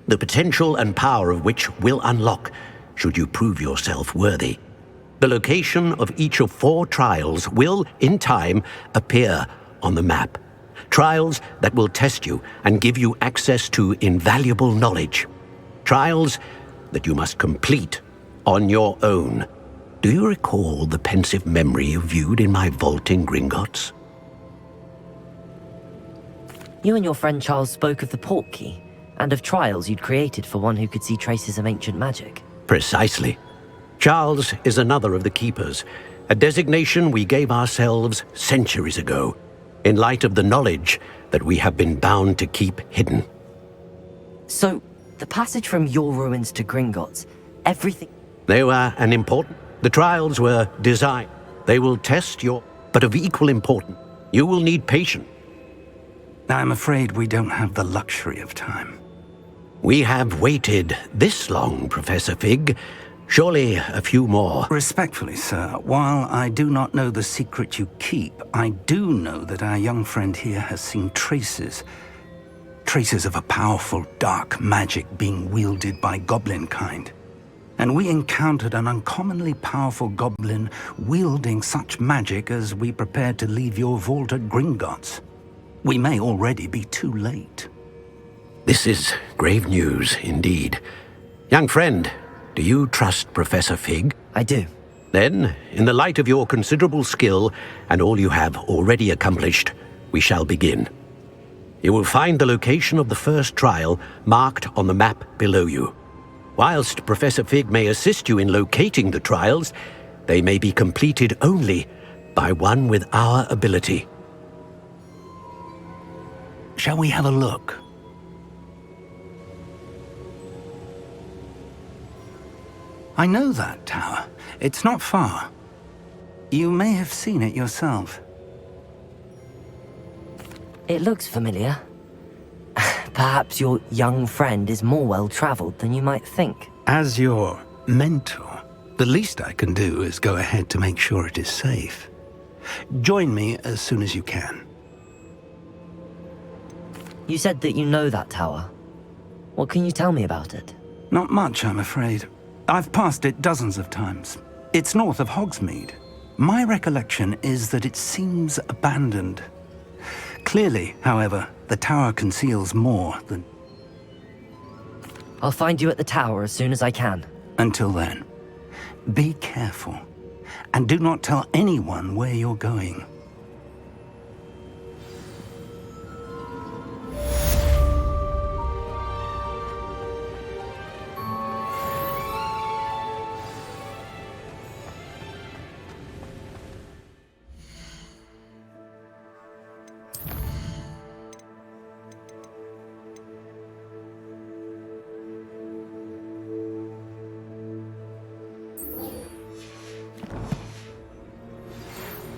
[SPEAKER 7] the potential and power of which will unlock should you prove yourself worthy. The location of each of 4 trials will, in time, appear on the map. Trials that will test you and give you access to invaluable knowledge. Trials that you must complete on your own. Do you recall the pensive memory you viewed in my vault in Gringotts?
[SPEAKER 1] You and your friend Charles spoke of the Portkey, and of trials you'd created for one who could see traces of ancient magic.
[SPEAKER 7] Precisely. Charles is another of the Keepers, a designation we gave ourselves centuries ago, in light of the knowledge that we have been bound to keep hidden.
[SPEAKER 1] So, the passage from your ruins to Gringotts, everything...
[SPEAKER 7] They were an important... The trials were designed. They will test your... But of equal importance, you will need patience.
[SPEAKER 21] I'm afraid we don't have the luxury of time.
[SPEAKER 7] We have waited this long, Professor Fig. Surely a few more.
[SPEAKER 21] Respectfully, sir, while I do not know the secret you keep, I do know that our young friend here has seen traces of a powerful dark magic being wielded by goblin kind. And we encountered an uncommonly powerful goblin wielding such magic as we prepared to leave your vault at Gringotts. We may already be too late.
[SPEAKER 7] This is grave news indeed. Young friend, do you trust Professor Fig?
[SPEAKER 1] I do.
[SPEAKER 7] Then, in the light of your considerable skill and all you have already accomplished, we shall begin. You will find the location of the first trial marked on the map below you. Whilst Professor Fig may assist you in locating the trials, they may be completed only by one with our ability.
[SPEAKER 21] Shall we have a look? I know that tower. It's not far. You may have seen it yourself.
[SPEAKER 1] It looks familiar. Perhaps your young friend is more well-traveled than you might think.
[SPEAKER 21] As your mentor, the least I can do is go ahead to make sure it is safe. Join me as soon as you can.
[SPEAKER 1] You said that you know that tower. What can you tell me about it?
[SPEAKER 21] Not much, I'm afraid. I've passed it dozens of times. It's north of Hogsmeade. My recollection is that it seems abandoned. Clearly, however, the tower conceals more than...
[SPEAKER 1] I'll find you at the tower as soon as I can.
[SPEAKER 21] Until then, be careful, and do not tell anyone where you're going.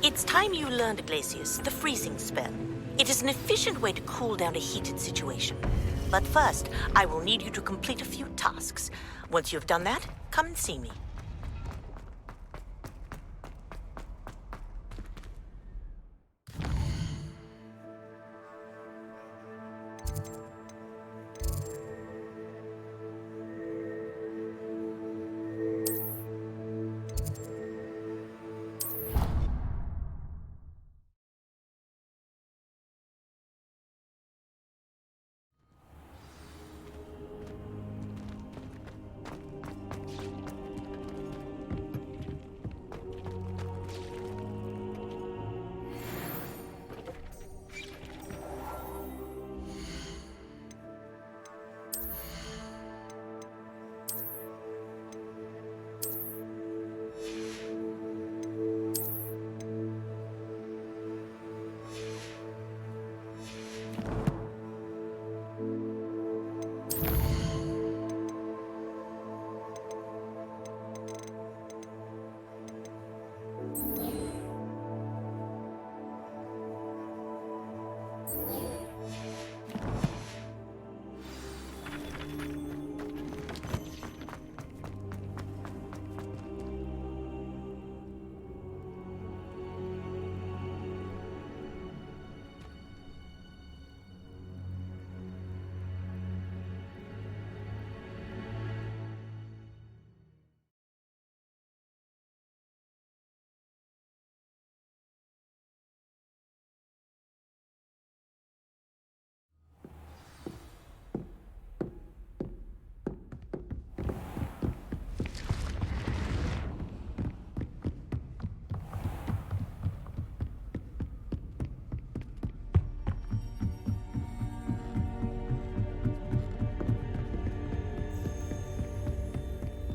[SPEAKER 2] It's time you learned, Glacius, the freezing spell. It is an efficient way to cool down a heated situation. But first, I will need you to complete a few tasks. Once you have done that, come and see me.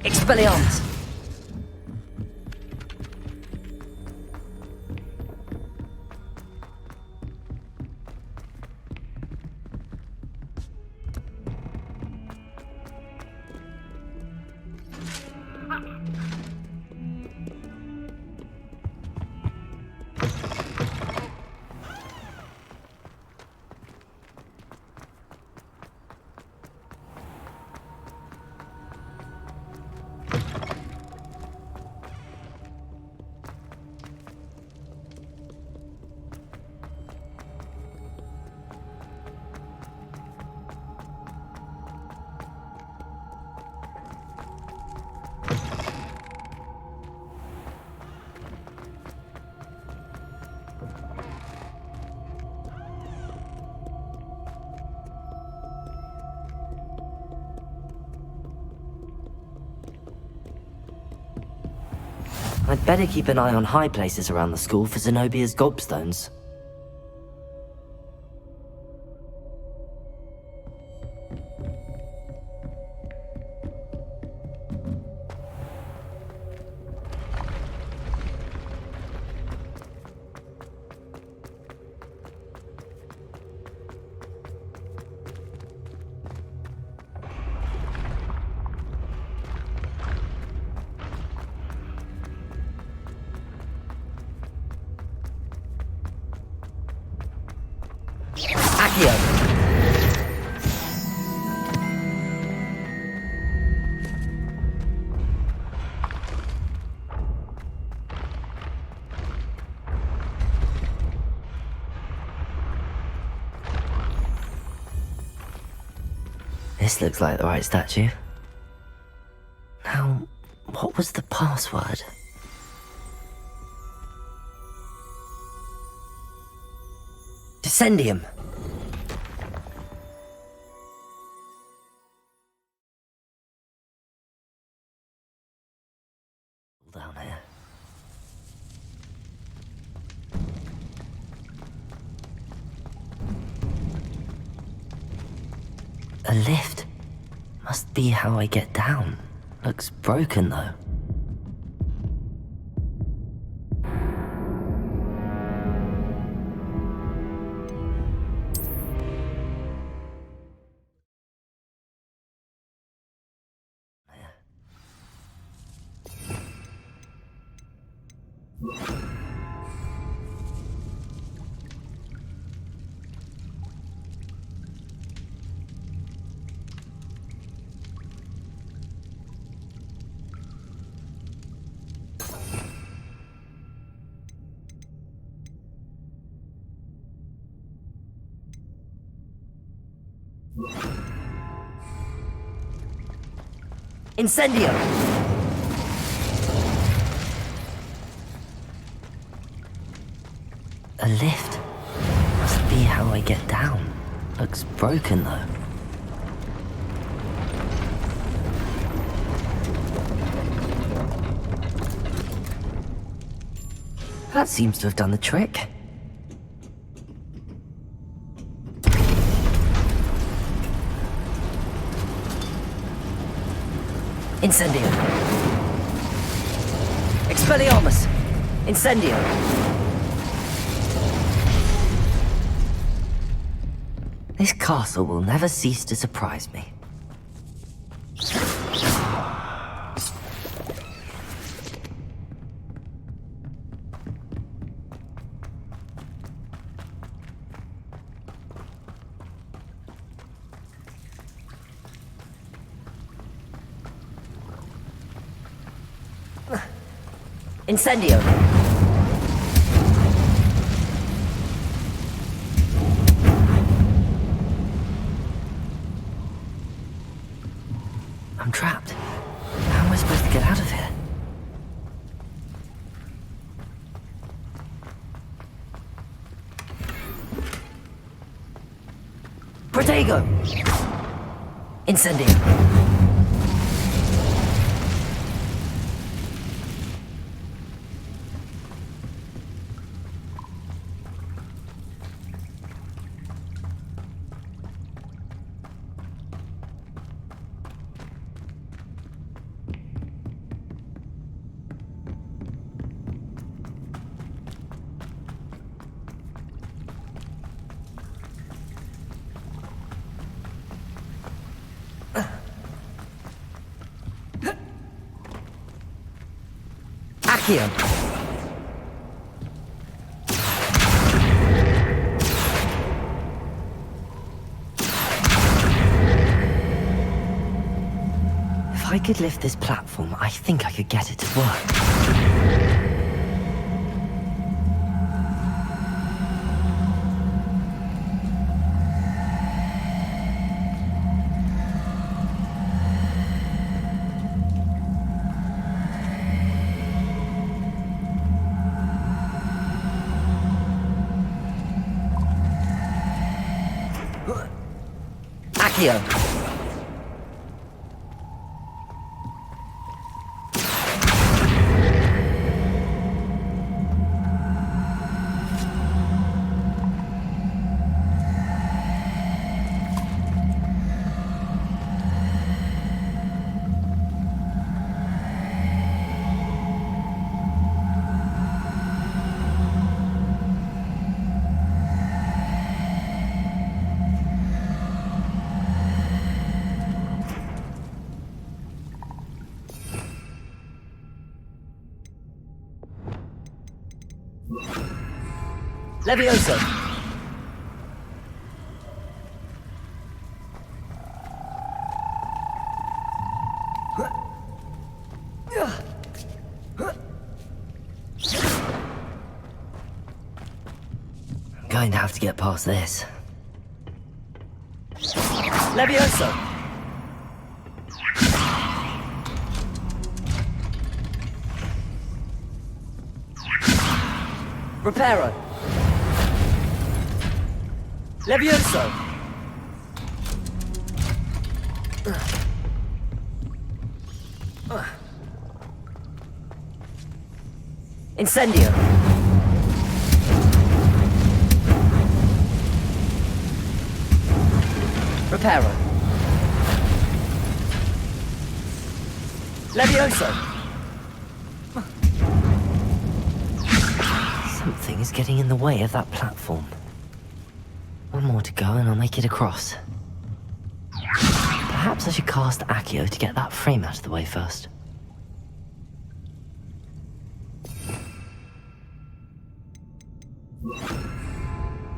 [SPEAKER 1] Expelliarmus! I'd better keep an eye on high places around the school for Zenobia's gobstones. This looks like the right statue. Now, what was the password? Descendium. Down here. A lift. Must be how I get down. Looks broken though. Incendio! A lift. Must be how I get down. Looks broken though. That seems to have done the trick. Incendio. Expelliarmus. Incendio. This castle will never cease to surprise me. Incendio. I'm trapped. How am I supposed to get out of here? Protego! Incendio. Accio. If I could lift this platform, I think I could get it to work. Accio. Levioso. I'm going to have to get past this. Levioso. Reparo! Levioso! Incendio! Reparo! Levioso! Something is getting in the way of that platform. One more to go and I'll make it across. Perhaps I should cast Accio to get that frame out of the way first.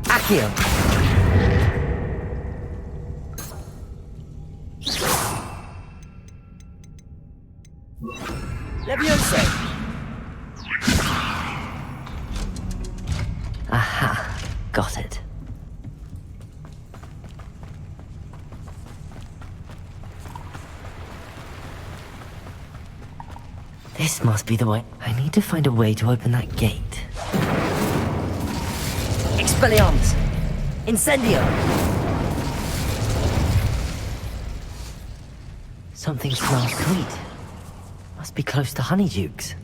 [SPEAKER 1] Accio! Levioso! Aha, got it. This must be the way. I need to find a way to open that gate. Expelliarmus! Incendio! Something smells sweet. Must be close to Honeydukes.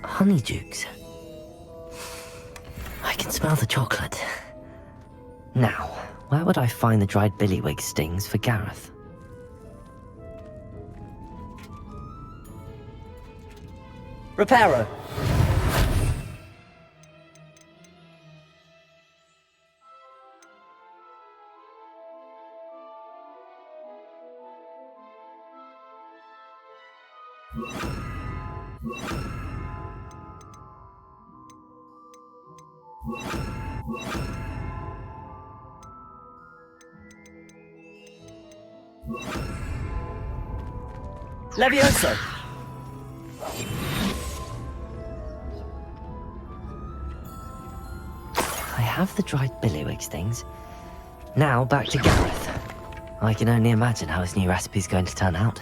[SPEAKER 1] Honeydukes. I can smell the chocolate. Now, where would I find the dried billywig stings for Gareth? Reparo! Levioso! I have the dried billywig stings. Now back to Gareth. I can only imagine how his new recipe's going to turn out.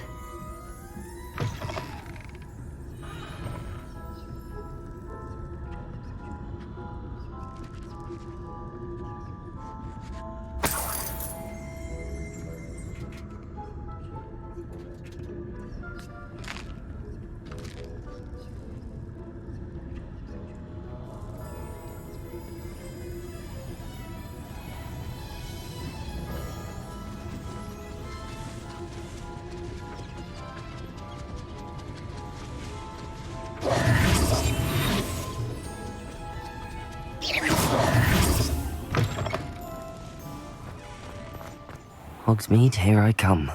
[SPEAKER 1] Hogsmeade, here I come.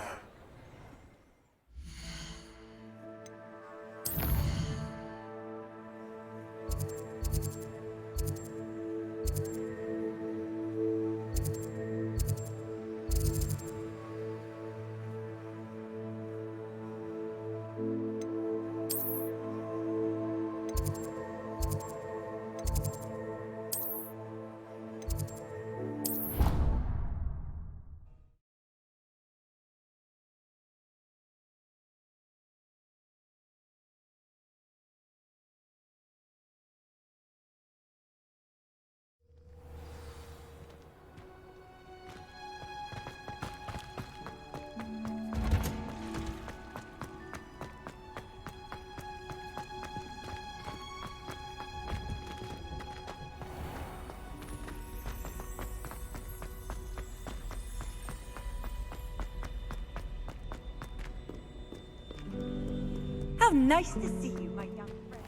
[SPEAKER 3] How nice to see you, my young friend.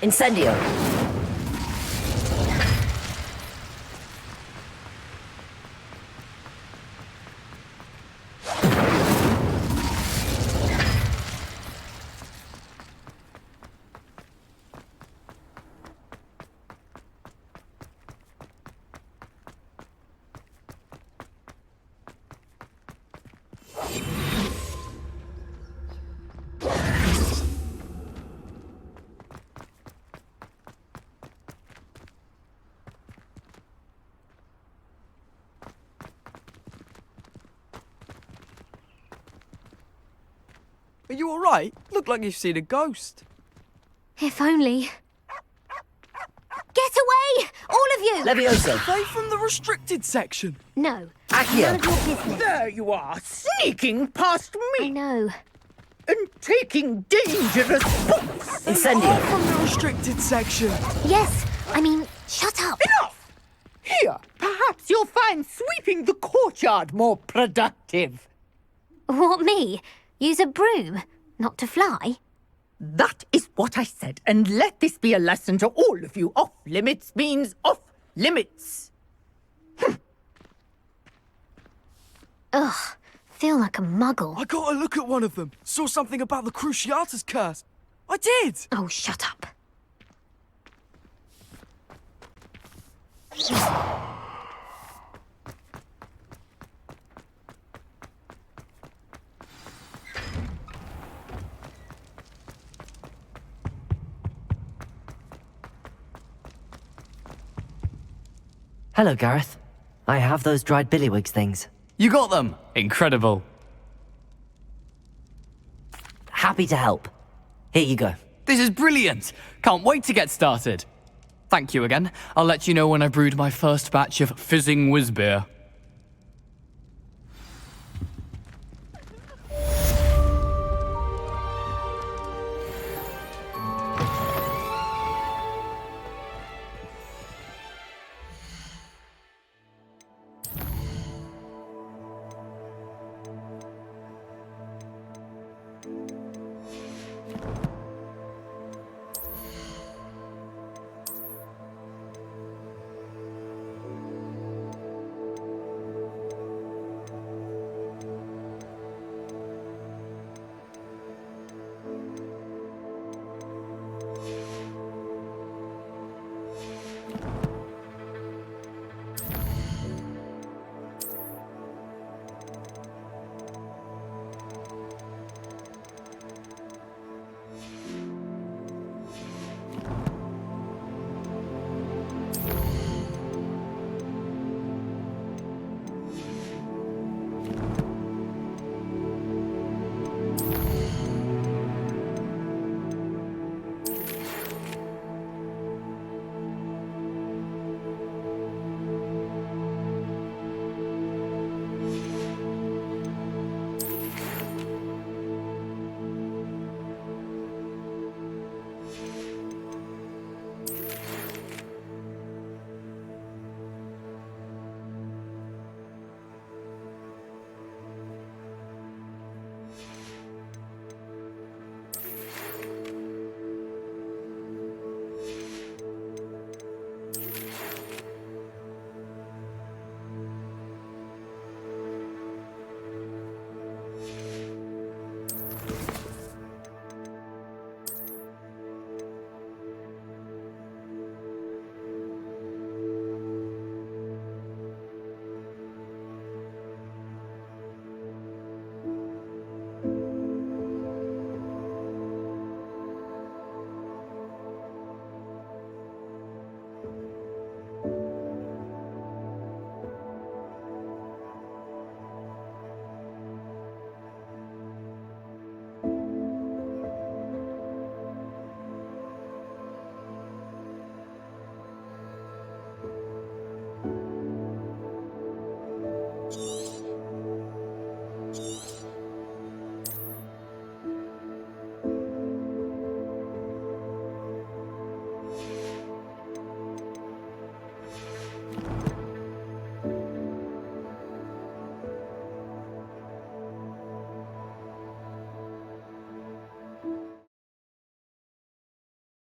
[SPEAKER 1] Incendio!
[SPEAKER 10] Are you alright? Look like you've seen a ghost.
[SPEAKER 11] If only. Get away! All of you!
[SPEAKER 1] Leviosa!
[SPEAKER 10] Away from the restricted section.
[SPEAKER 11] No.
[SPEAKER 1] Accio!
[SPEAKER 11] None of your business.
[SPEAKER 6] There you are, sneaking past me.
[SPEAKER 11] I know.
[SPEAKER 6] And taking dangerous books.
[SPEAKER 1] Incendio!
[SPEAKER 10] From the restricted section.
[SPEAKER 11] Yes, I mean, shut up.
[SPEAKER 6] Enough! Here, perhaps you'll find sweeping the courtyard more productive.
[SPEAKER 11] What, me? Use a broom? Not to fly?
[SPEAKER 6] That is what I said, and let this be a lesson to all of you. Off limits means off limits.
[SPEAKER 11] Ugh, feel like a muggle.
[SPEAKER 10] I got a look at one of them. Saw something about the Cruciatus curse. I did!
[SPEAKER 11] Oh, shut up.
[SPEAKER 1] Hello, Gareth. I have those dried billywigs things.
[SPEAKER 19] You got them! Incredible.
[SPEAKER 1] Happy to help. Here you go.
[SPEAKER 19] This is brilliant! Can't wait to get started. Thank you again. I'll let you know when I brewed my first batch of fizzing whiz beer.